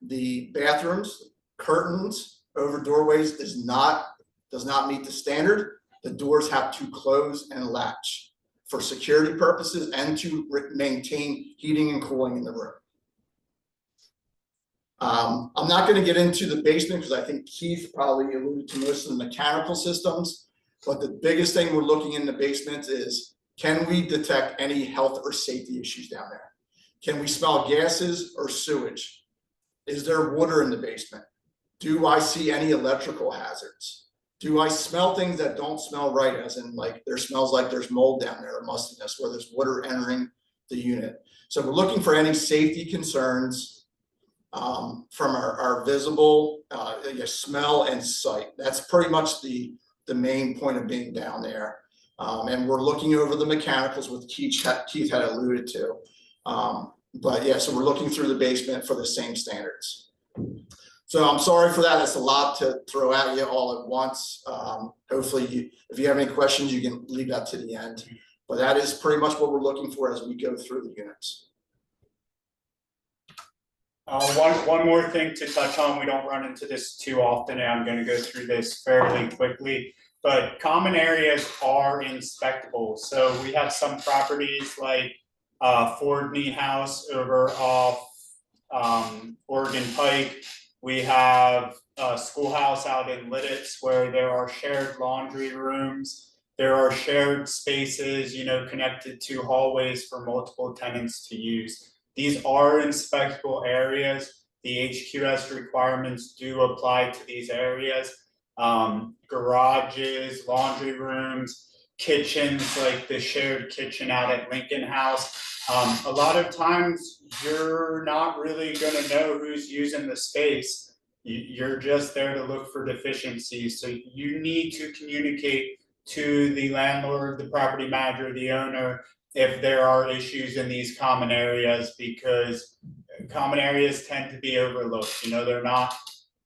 [SPEAKER 5] the bathrooms. Curtains over doorways does not meet the standard. The doors have to close and latch for security purposes and to maintain heating and cooling in the room. I'm not going to get into the basement because I think Keith probably alluded to most of the mechanical systems, but the biggest thing we're looking in the basement is, can we detect any health or safety issues down there? Can we smell gases or sewage? Is there water in the basement? Do I see any electrical hazards? Do I smell things that don't smell right, as in like there smells like there's mold down there or mustiness where there's water entering the unit? So we're looking for any safety concerns from our visible smell and sight. That's pretty much the main point of being down there. And we're looking over the mechanicals, with Keith had alluded to. But yeah, so we're looking through the basement for the same standards. So I'm sorry for that. It's a lot to throw at you all at once. Hopefully, if you have any questions, you can leave that to the end. But that is pretty much what we're looking for as we go through the units.
[SPEAKER 4] One more thing to touch on. We don't run into this too often, and I'm going to go through this fairly quickly. But common areas are inspectable. So we have some properties like Fordney House over off Oregon Pike. We have a schoolhouse out in Lidditz where there are shared laundry rooms. There are shared spaces, connected to hallways for multiple tenants to use. These are inspectable areas. The HQS requirements do apply to these areas. Garages, laundry rooms, kitchens, like the shared kitchen out at Lincoln House. A lot of times you're not really gonna know who's using the space. You're just there to look for deficiencies, so you need to communicate to the landlord, the property manager, the owner, if there are issues in these common areas, because common areas tend to be overlooked, they're not.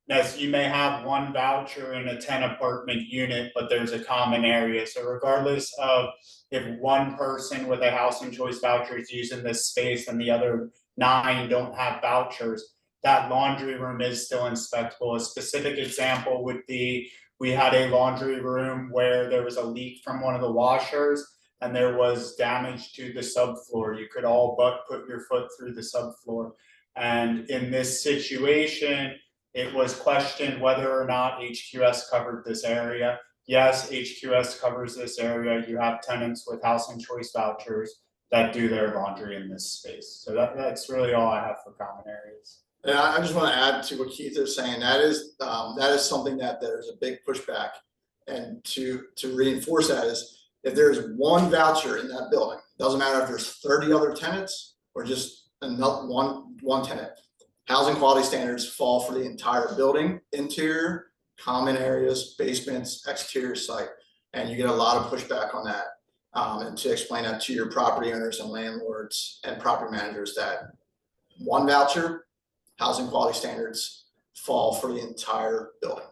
[SPEAKER 4] Yes, you may have one voucher in a 10 apartment unit, but there's a common area, so regardless of if one person with a housing choice voucher is using this space and the other 9 don't have vouchers, that laundry room is still inspectable. A specific example would be, we had a laundry room where there was a leak from one of the washers and there was damage to the subfloor. You could all but put your foot through the subfloor. And in this situation, it was questioned whether or not HQS covered this area. Yes, HQS covers this area. You have tenants with housing choice vouchers that do their laundry in this space. So that's really all I have for common areas.
[SPEAKER 5] And I just want to add to what Keith is saying. That is something that there's a big pushback. And to reinforce that is, if there's one voucher in that building, doesn't matter if there's 30 other tenants or just another one tenant, housing quality standards fall for the entire building, interior, common areas, basements, exterior site, and you get a lot of pushback on that. And to explain that to your property owners and landlords and property managers, that one voucher, housing quality standards fall for the entire building.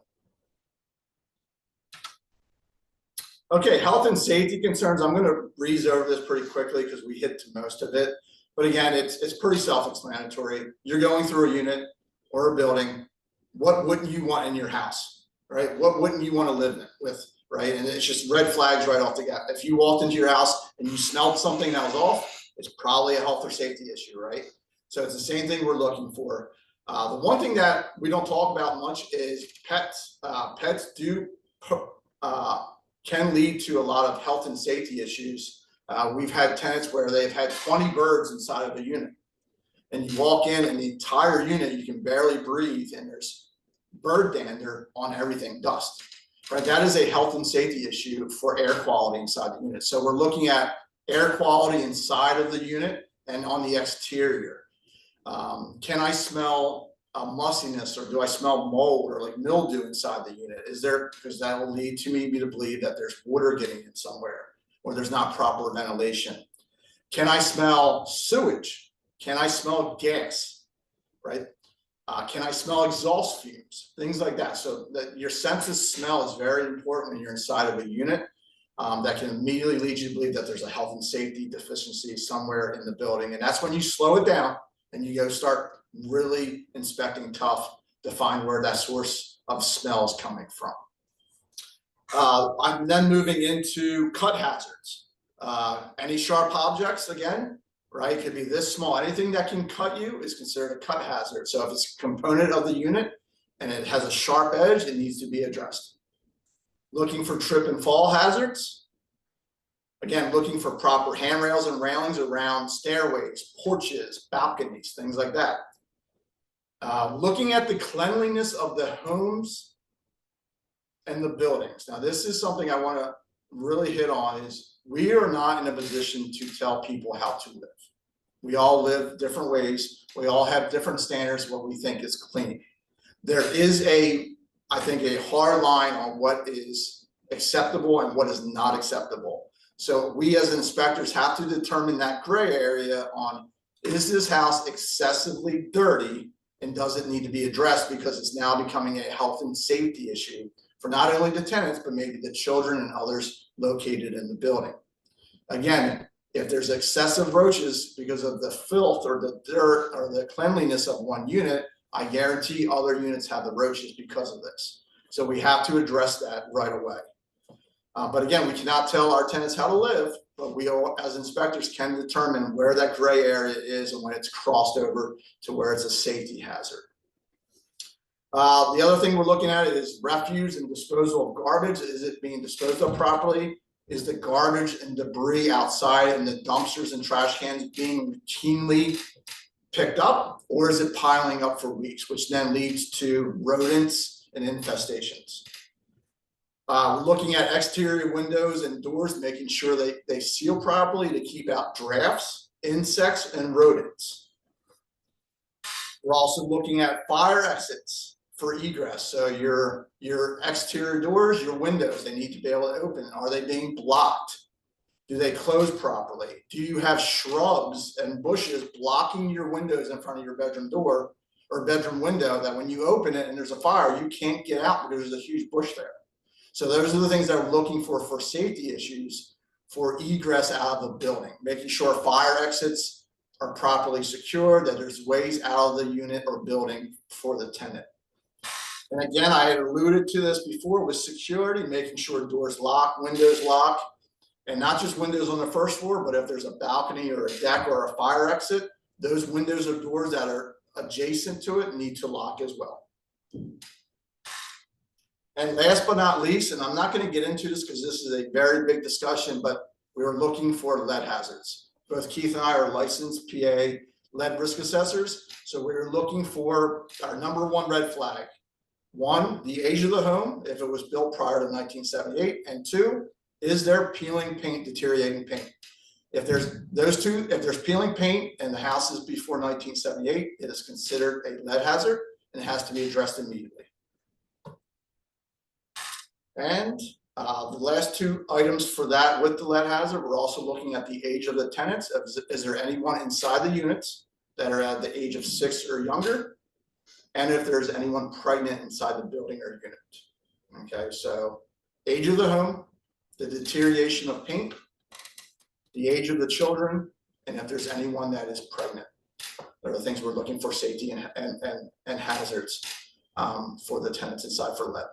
[SPEAKER 5] Okay, health and safety concerns. I'm going to breeze over this pretty quickly because we hit to most of it. But again, it's pretty self-explanatory. You're going through a unit or a building. What wouldn't you want in your house, right? What wouldn't you want to live with, right? And it's just red flags right off the bat. If you walked into your house and you smelled something that was off, it's probably a health or safety issue, right? So it's the same thing we're looking for. The one thing that we don't talk about much is pets. Pets can lead to a lot of health and safety issues. We've had tenants where they've had 20 birds inside of a unit, and you walk in and the entire unit, you can barely breathe, and there's bird dander on everything, dust, right? That is a health and safety issue for air quality inside the unit. So we're looking at air quality inside of the unit and on the exterior. Can I smell mustiness, or do I smell mold or like mildew inside the unit? Is there, because that will lead to me to believe that there's water getting in somewhere, or there's not proper ventilation. Can I smell sewage? Can I smell gas, right? Can I smell exhaust fumes? Things like that. So that your sense of smell is very important when you're inside of a unit. That can immediately lead you to believe that there's a health and safety deficiency somewhere in the building. And that's when you slow it down and you go start really inspecting tough to find where that source of smell is coming from. I'm then moving into cut hazards. Any sharp objects, again, right? Could be this small. Anything that can cut you is considered a cut hazard. So if it's a component of the unit and it has a sharp edge, it needs to be addressed. Looking for trip and fall hazards. Again, looking for proper handrails and railings around stairways, porches, balconies, things like that. Looking at the cleanliness of the homes and the buildings. Now, this is something I want to really hit on, is we are not in a position to tell people how to live. We all live different ways. We all have different standards, what we think is clean. There is I think a hard line on what is acceptable and what is not acceptable. So we as inspectors have to determine that gray area on, is this house excessively dirty and does it need to be addressed because it's now becoming a health and safety issue for not only the tenants, but maybe the children and others located in the building. Again, if there's excessive roaches because of the filth or the dirt or the cleanliness of one unit, I guarantee other units have the roaches because of this. So we have to address that right away. But again, we cannot tell our tenants how to live, but we all, as inspectors, can determine where that gray area is and when it's crossed over to where it's a safety hazard. The other thing we're looking at is refuse and disposal of garbage. Is it being disposed of properly? Is the garbage and debris outside in the dumpsters and trash cans being routinely picked up, or is it piling up for weeks, which then leads to rodents and infestations? Looking at exterior windows and doors, making sure they seal properly to keep out drafts insects and rodents. We're also looking at fire exits for egress. So your exterior doors, your windows, they need to be able to open. Are they being blocked? Do they close properly? Do you have shrubs and bushes blocking your windows in front of your bedroom door or bedroom window that when you open it and there's a fire, you can't get out because there's a huge bush there? So those are the things that we're looking for safety issues for egress out of the building, making sure fire exits are properly secured, that there's ways out of the unit or building for the tenant. And again, I had alluded to this before with security, making sure doors lock, windows lock, and not just windows on the first floor, but if there's a balcony or a deck or a fire exit, those windows or doors that are adjacent to it need to lock as well. And last but not least, and I'm not going to get into this because this is a very big discussion, but we are looking for lead hazards. Both Keith and I are licensed PA lead risk assessors. So we're looking for our number one red flag. One, the age of the home, if it was built prior to 1978, and two, is there peeling paint, deteriorating paint? If there's those two, if there's peeling paint and the house is before 1978, it is considered a lead hazard and it has to be addressed immediately. And the last two items for that with the lead hazard, we're also looking at the age of the tenants. Is there anyone inside the units that are at the age of 6 or younger? And if there's anyone pregnant inside the building or unit. Okay, so age of the home, the deterioration of paint, the age of the children, and if there's anyone that is pregnant. They're the things we're looking for safety and hazards for the tenants inside for lead.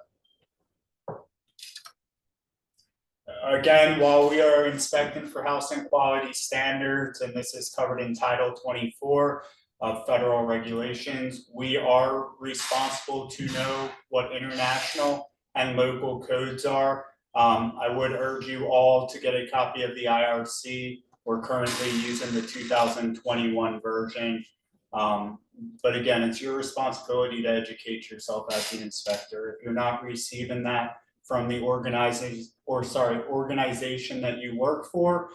[SPEAKER 4] Again, while we are inspecting for housing quality standards, and this is covered in Title 24 of federal regulations, we are responsible to know what international and local codes are. I would urge you all to get a copy of the IRC. We're currently using the 2021 version. But again, it's your responsibility to educate yourself as the inspector. If you're not receiving that from the organization that you work for,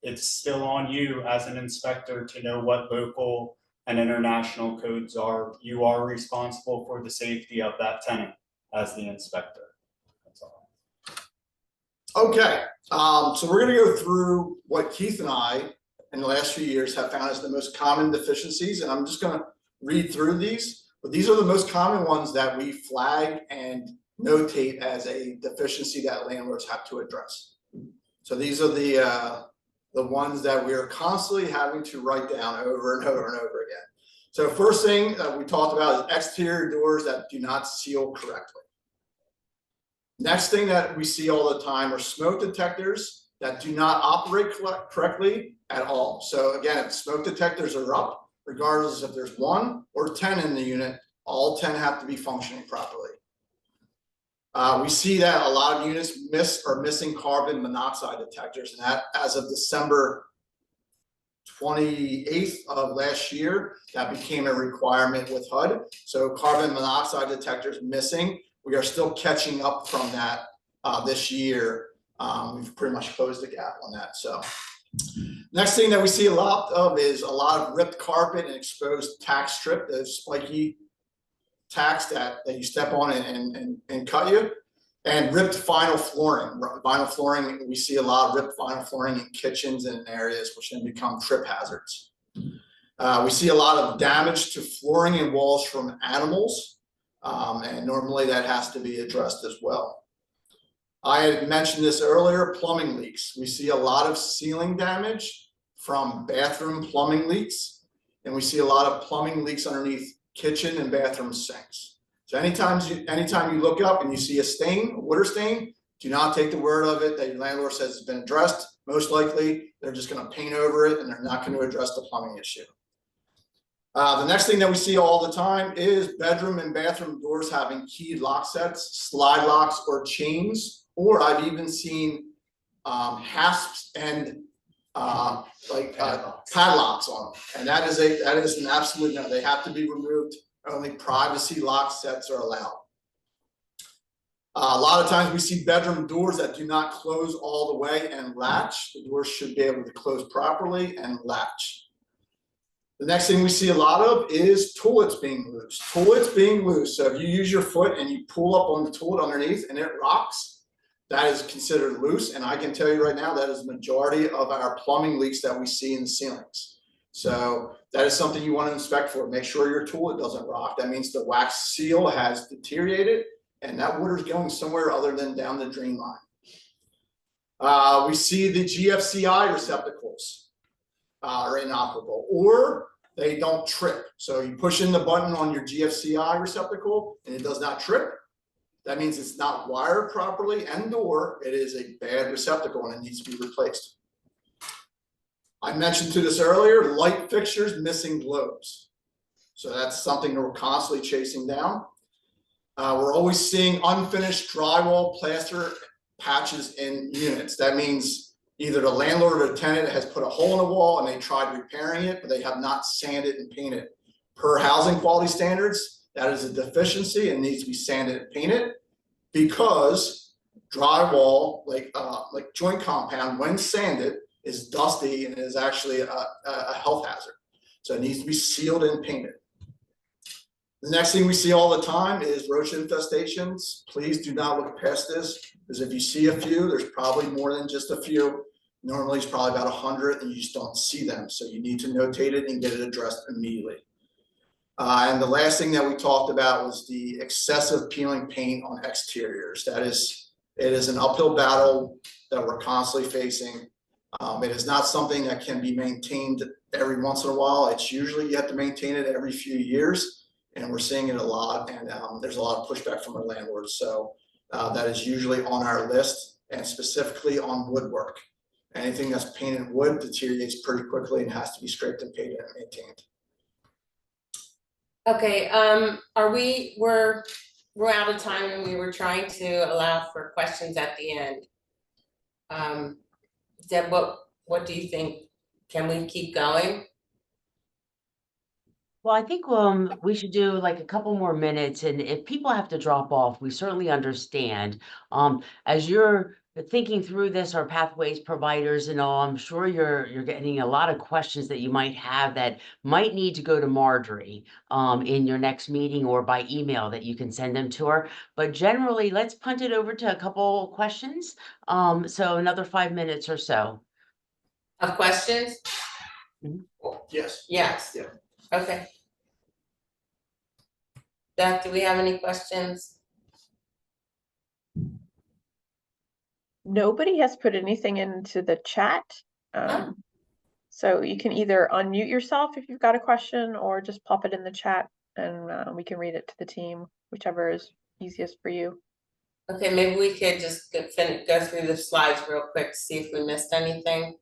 [SPEAKER 4] it's still on you as an inspector to know what local and international codes are. You are responsible for the safety of that tenant as the inspector. That's all.
[SPEAKER 5] Okay, so we're gonna go through what Keith and I in the last few years have found as the most common deficiencies, and I'm just gonna read through these, but these are the most common ones that we flag and notate as a deficiency that landlords have to address. So these are the ones that we are constantly having to write down over and over and over again. So first thing we talked about is exterior doors that do not seal correctly. Next thing that we see all the time are smoke detectors that do not operate correctly at all. So again, if smoke detectors are up, regardless if there's 1 or 10 in the unit, all 10 have to be functioning properly. We see that a lot of units are missing carbon monoxide detectors, and that as of December 28th of last year, that became a requirement with HUD. So carbon monoxide detectors missing. We are still catching up from that this year. We've pretty much closed the gap on that. So next thing that we see a lot of is a lot of ripped carpet and exposed tack strip, those spiky tacks that you step on and cut you, and ripped vinyl flooring. Vinyl flooring, we see a lot of ripped vinyl flooring in kitchens and in areas which then become trip hazards. We see a lot of damage to flooring and walls from animals, and normally that has to be addressed as well. I had mentioned this earlier, plumbing leaks. We see a lot of ceiling damage from bathroom plumbing leaks, and we see a lot of plumbing leaks underneath kitchen and bathroom sinks. So anytime you look up and you see a stain, a water stain, do not take the word of it that your landlord says it's been addressed. Most likely, they're just going to paint over it and they're not going to address the plumbing issue. The next thing that we see all the time is bedroom and bathroom doors having keyed lock sets, slide locks, or chains. Or I've even seen hasps and padlocks on them, and that is an absolute no. They have to be removed. Only privacy lock sets are allowed. A lot of times we see bedroom doors that do not close all the way and latch. The doors should be able to close properly and latch. The next thing we see a lot of is toilets being loose. Toilets being loose. So if you use your foot and you pull up on the toilet underneath and it rocks, that is considered loose. And I can tell you right now, that is the majority of our plumbing leaks that we see in the ceilings. So that is something you want to inspect for. Make sure your toilet doesn't rock. That means the wax seal has deteriorated and that water is going somewhere other than down the drain line. We see the GFCI receptacles are inoperable, or they don't trip. So you push in the button on your GFCI receptacle and it does not trip. That means it's not wired properly, and or it is a bad receptacle and it needs to be replaced. I mentioned to this earlier, light fixtures missing globes. So that's something that we're constantly chasing down. We're always seeing unfinished drywall plaster patches in units. That means either the landlord or the tenant has put a hole in the wall and they tried repairing it, but they have not sanded and painted. Per housing quality standards, that is a deficiency and needs to be sanded and painted, because drywall, like joint compound, when sanded, is dusty and is actually a health hazard. So it needs to be sealed and painted. The next thing we see all the time is roach infestations. Please do not look past this, because if you see a few, there's probably more than just a few. Normally it's probably about 100 and you just don't see them. So you need to notate it and get it addressed immediately. And the last thing that we talked about was the excessive peeling paint on exteriors. It is an uphill battle that we're constantly facing. It is not something that can be maintained every once in a while. It's usually you have to maintain it every few years. And we're seeing it a lot, and there's a lot of pushback from our landlords. So that is usually on our list, and specifically on woodwork. Anything that's painted wood deteriorates pretty quickly and has to be scraped and painted and maintained.
[SPEAKER 2] Okay, we're out of time and we were trying to allow for questions at the end. Deb, what do you think? Can we keep going?
[SPEAKER 1] Well, I think we should do like a couple more minutes, and if people have to drop off, we certainly understand. As you're thinking through this, our pathways providers and all, I'm sure you're getting a lot of questions that you might have that might need to go to Marjorie in your next meeting or by email that you can send them to her. But generally, let's punt it over to a couple questions. So another 5 minutes or so.
[SPEAKER 2] Of questions?
[SPEAKER 5] Yes.
[SPEAKER 2] Yes.
[SPEAKER 5] Yeah.
[SPEAKER 2] Okay. Beth, do we have any questions?
[SPEAKER 3] Nobody has put anything into the chat. So you can either unmute yourself if you've got a question or just pop it in the chat and we can read it to the team, whichever is easiest for you.
[SPEAKER 2] Okay, maybe we could just go through the slides real quick, see if we missed anything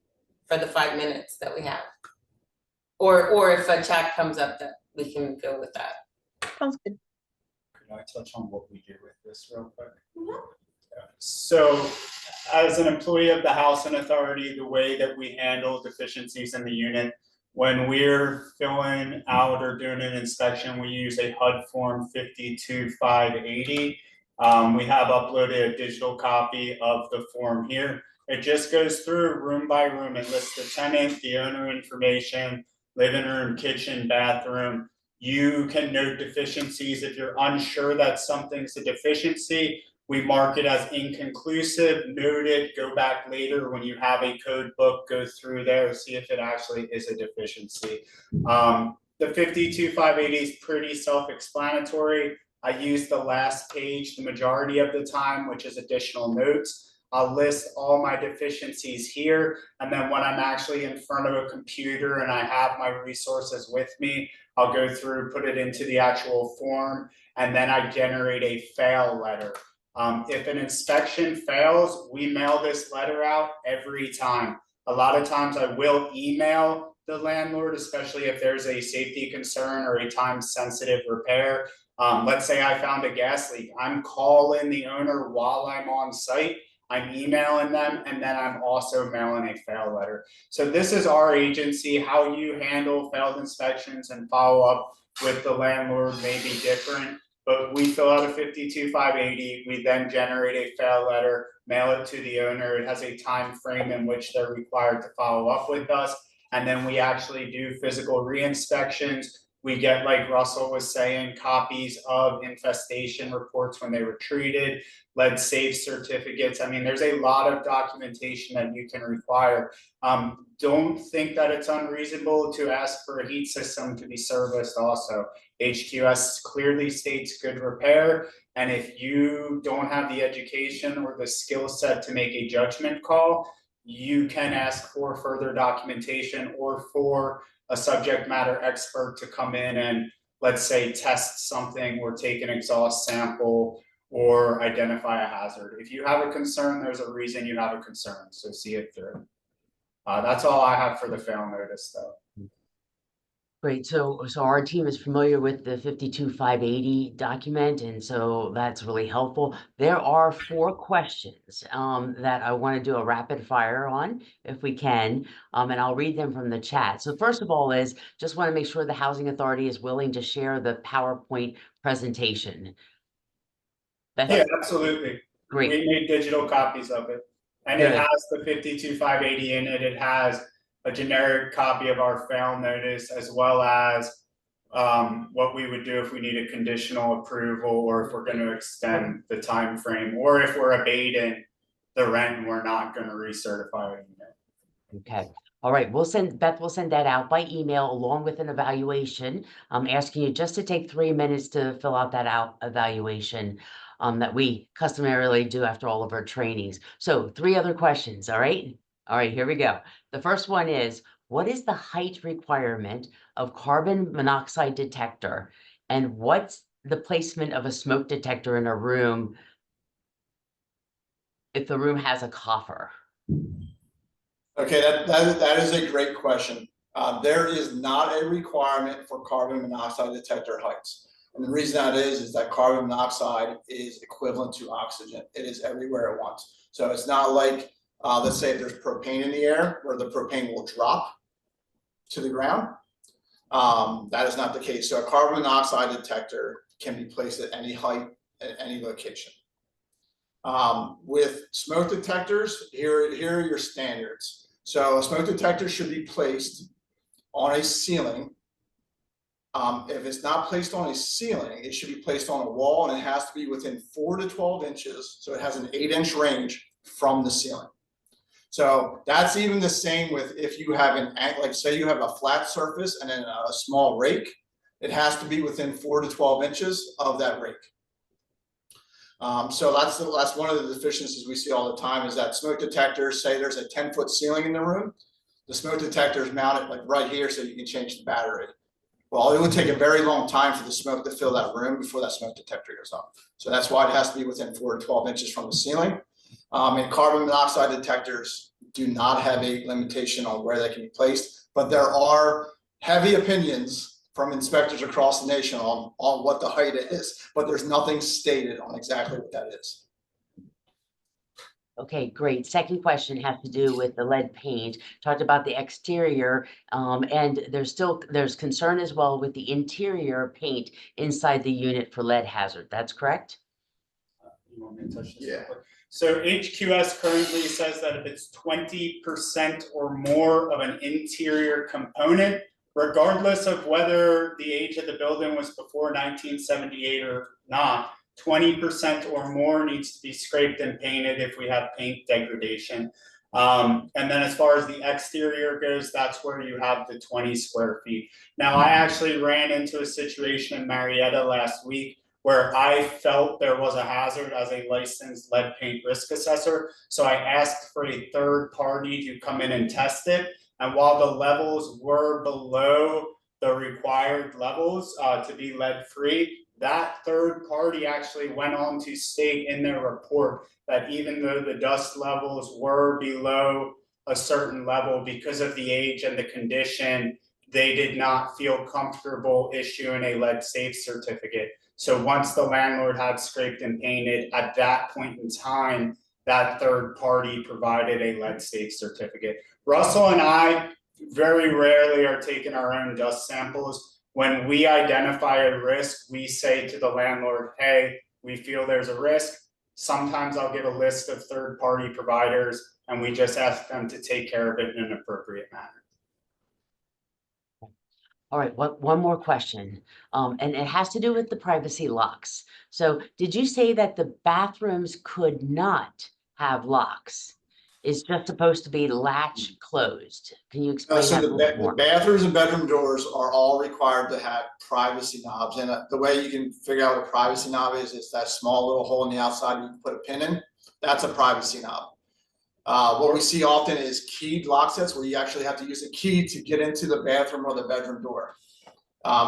[SPEAKER 2] for the 5 minutes that we have. Or if a chat comes up, that we can go with that.
[SPEAKER 3] Sounds good.
[SPEAKER 4] Can I touch on what we do with this real quick? So as an employee of the Housing Authority, the way that we handle deficiencies in the unit, when we're filling out or doing an inspection, we use a HUD form 52580. We have uploaded a digital copy of the form here. It just goes through room by room. It lists the tenant, the owner information, living room, kitchen, bathroom. You can note deficiencies. If you're unsure that something's a deficiency, we mark it as inconclusive, note it, go back later when you have a code book, go through there, see if it actually is a deficiency. The 52580 is pretty self-explanatory. I use the last page the majority of the time, which is additional notes. I'll list all my deficiencies here, and then when I'm actually in front of a computer and I have my resources with me, I'll go through, put it into the actual form, and then I generate a fail letter. If an inspection fails, we mail this letter out every time. A lot of times I will email the landlord, especially if there's a safety concern or a time-sensitive repair. Let's say I found a gas leak. I'm calling the owner while I'm on site. I'm emailing them, and then I'm also mailing a fail letter. So this is our agency. How you handle failed inspections and follow up with the landlord may be different, but we fill out a 52-580, we then generate a fail letter, mail it to the owner. It has a time frame in which they're required to follow up with us. And then we actually do physical re-inspections. We get, like Russell was saying, copies of infestation reports when they were treated, lead safe certificates. I mean, there's a lot of documentation that you can require. Don't think that it's unreasonable to ask for a heat system to be serviced also. HQS clearly states good repair. And if you don't have the education or the skill set to make a judgment call, you can ask for further documentation or for a subject matter expert to come in and, let's say, test something or take an exhaust sample or identify a hazard. If you have a concern, there's a reason you have a concern, so see it through. That's all I have for the fail notice, though.
[SPEAKER 1] Great, so our team is familiar with the 52-580 document, and so that's really helpful. There are 4 questions that I want to do a rapid fire on, if we can, and I'll read them from the chat. So first of all is, just want to make sure the Housing Authority is willing to share the PowerPoint presentation.
[SPEAKER 4] Yeah, absolutely.
[SPEAKER 1] Great.
[SPEAKER 4] We made digital copies of it. And
[SPEAKER 1] Good.
[SPEAKER 4] it has the 52-580 in it. It has a generic copy of our fail notice, as well as what we would do if we need a conditional approval, or if we're going to extend the time frame, or if we're abating the rent and we're not going to recertify it.
[SPEAKER 1] Okay. All right. Beth will send that out by email along with an evaluation. I'm asking you just to take 3 minutes to fill out that evaluation that we customarily do after all of our trainings. So 3 other questions. All right. All right, here we go. The first one is, what is the height requirement of carbon monoxide detector? And what's the placement of a smoke detector in a room if the room has a coffer?
[SPEAKER 5] Okay, that is a great question. There is not a requirement for carbon monoxide detector heights. And the reason that is that carbon monoxide is equivalent to oxygen. It is everywhere at once. So it's not like, let's say if there's propane in the air, where the propane will drop to the ground. That is not the case. So a carbon monoxide detector can be placed at any height, at any location. With smoke detectors, here are your standards. So a smoke detector should be placed on a ceiling. If it's not placed on a ceiling, it should be placed on a wall, and it has to be within 4 to 12 inches. So it has an 8-inch range from the ceiling. So that's even the same with if you have like say you have a flat surface and then a small rake, it has to be within 4 to 12 inches of that rake. So that's one of the deficiencies we see all the time, is that smoke detectors, say there's a 10-foot ceiling in the room, the smoke detector is mounted like right here so you can change the battery. Well, it would take a very long time for the smoke to fill that room before that smoke detector goes off. So that's why it has to be within 4 to 12 inches from the ceiling. And carbon monoxide detectors do not have a limitation on where they can be placed, but there are heavy opinions from inspectors across the nation on what the height is, but there's nothing stated on exactly what that is.
[SPEAKER 1] Okay, great. Second question has to do with the lead paint. Talked about the exterior, and there's concern as well with the interior paint inside the unit for lead hazard. That's correct?
[SPEAKER 4] You want me to touch this?
[SPEAKER 5] Yeah.
[SPEAKER 4] So HQS currently says that if it's 20% or more of an interior component, regardless of whether the age of the building was before 1978 or not, 20% or more needs to be scraped and painted if we have paint degradation. And then as far as the exterior goes, that's where you have the 20 square feet. Now, I actually ran into a situation in Marietta last week where I felt there was a hazard as a licensed lead paint risk assessor. So I asked for a third party to come in and test it. And while the levels were below the required levels to be lead free, that third party actually went on to state in their report that even though the dust levels were below a certain level, because of the age and the condition, they did not feel comfortable issuing a lead safe certificate. So once the landlord had scraped and painted, at that point in time, that third party provided a lead safe certificate. Russell and I very rarely are taking our own dust samples. When we identify a risk, we say to the landlord, hey, we feel there's a risk. Sometimes I'll give a list of third-party providers and we just ask them to take care of it in an appropriate manner.
[SPEAKER 1] All right, one more question, and it has to do with the privacy locks. So did you say that the bathrooms could not have locks? It's just supposed to be latch closed? Can you explain
[SPEAKER 5] So
[SPEAKER 1] that a
[SPEAKER 5] the
[SPEAKER 1] little bit
[SPEAKER 5] the
[SPEAKER 1] more?
[SPEAKER 5] bathrooms and bedroom doors are all required to have privacy knobs, and the way you can figure out what a privacy knob is, it's that small little hole in the outside you can put a pin in. That's a privacy knob. What we see often is keyed lock sets where you actually have to use a key to get into the bathroom or the bedroom door.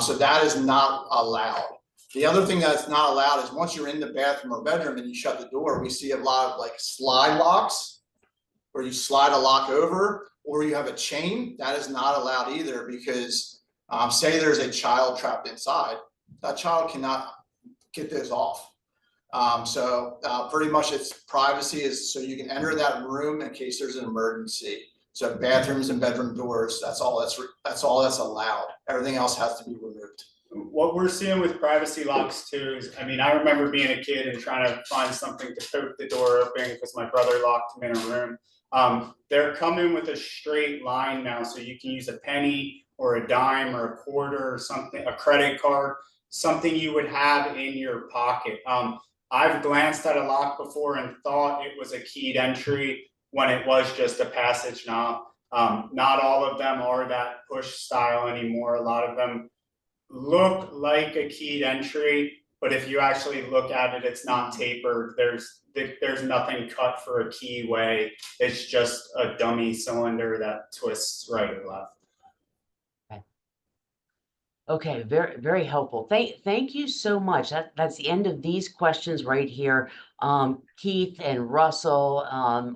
[SPEAKER 5] So that is not allowed. The other thing that's not allowed is once you're in the bathroom or bedroom and you shut the door, we see a lot of like slide locks where you slide a lock over, or you have a chain. That is not allowed either, because say there's a child trapped inside, that child cannot get this off. So pretty much it's privacy is so you can enter that room in case there's an emergency. So bathrooms and bedroom doors, that's all that's allowed. Everything else has to be removed.
[SPEAKER 4] What we're seeing with privacy locks too is, I mean, I remember being a kid and trying to find something to poke the door open because my brother locked him in a room. They're coming with a straight line now, so you can use a penny or a dime or a quarter or something, a credit card, something you would have in your pocket. I've glanced at a lock before and thought it was a keyed entry when it was just a passage knob. Not all of them are that push style anymore. A lot of them look like a keyed entry, but if you actually look at it, it's not tapered. There's nothing cut for a keyway. It's just a dummy cylinder that twists right or left.
[SPEAKER 1] Okay, very, very helpful. Thank you so much. That's the end of these questions right here. Keith and Russell,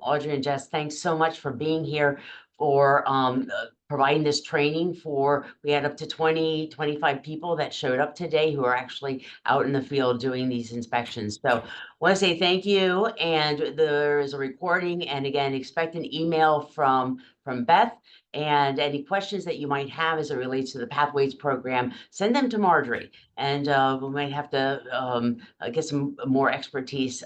[SPEAKER 1] Audrey and Jess, thanks so much for being here, for providing this training we had up to 25 people that showed up today who are actually out in the field doing these inspections. So I want to say thank you, and there is a recording, and again, expect an email from Beth. And any questions that you might have as it relates to the Pathways program, send them to Marjorie. And we might have to get some more expertise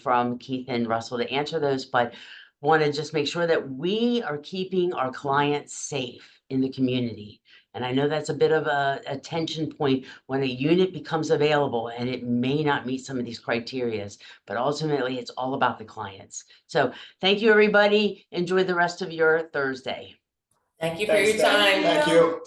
[SPEAKER 1] from Keith and Russell to answer those, but want to just make sure that we are keeping our clients safe in the community. And I know that's a bit of a tension point when a unit becomes available and it may not meet some of these criterias, but ultimately it's all about the clients. So thank you, everybody. Enjoy the rest of your Thursday.
[SPEAKER 2] Thank you for
[SPEAKER 4] Thanks,
[SPEAKER 2] your
[SPEAKER 4] Dan.
[SPEAKER 2] time.
[SPEAKER 5] Thank you.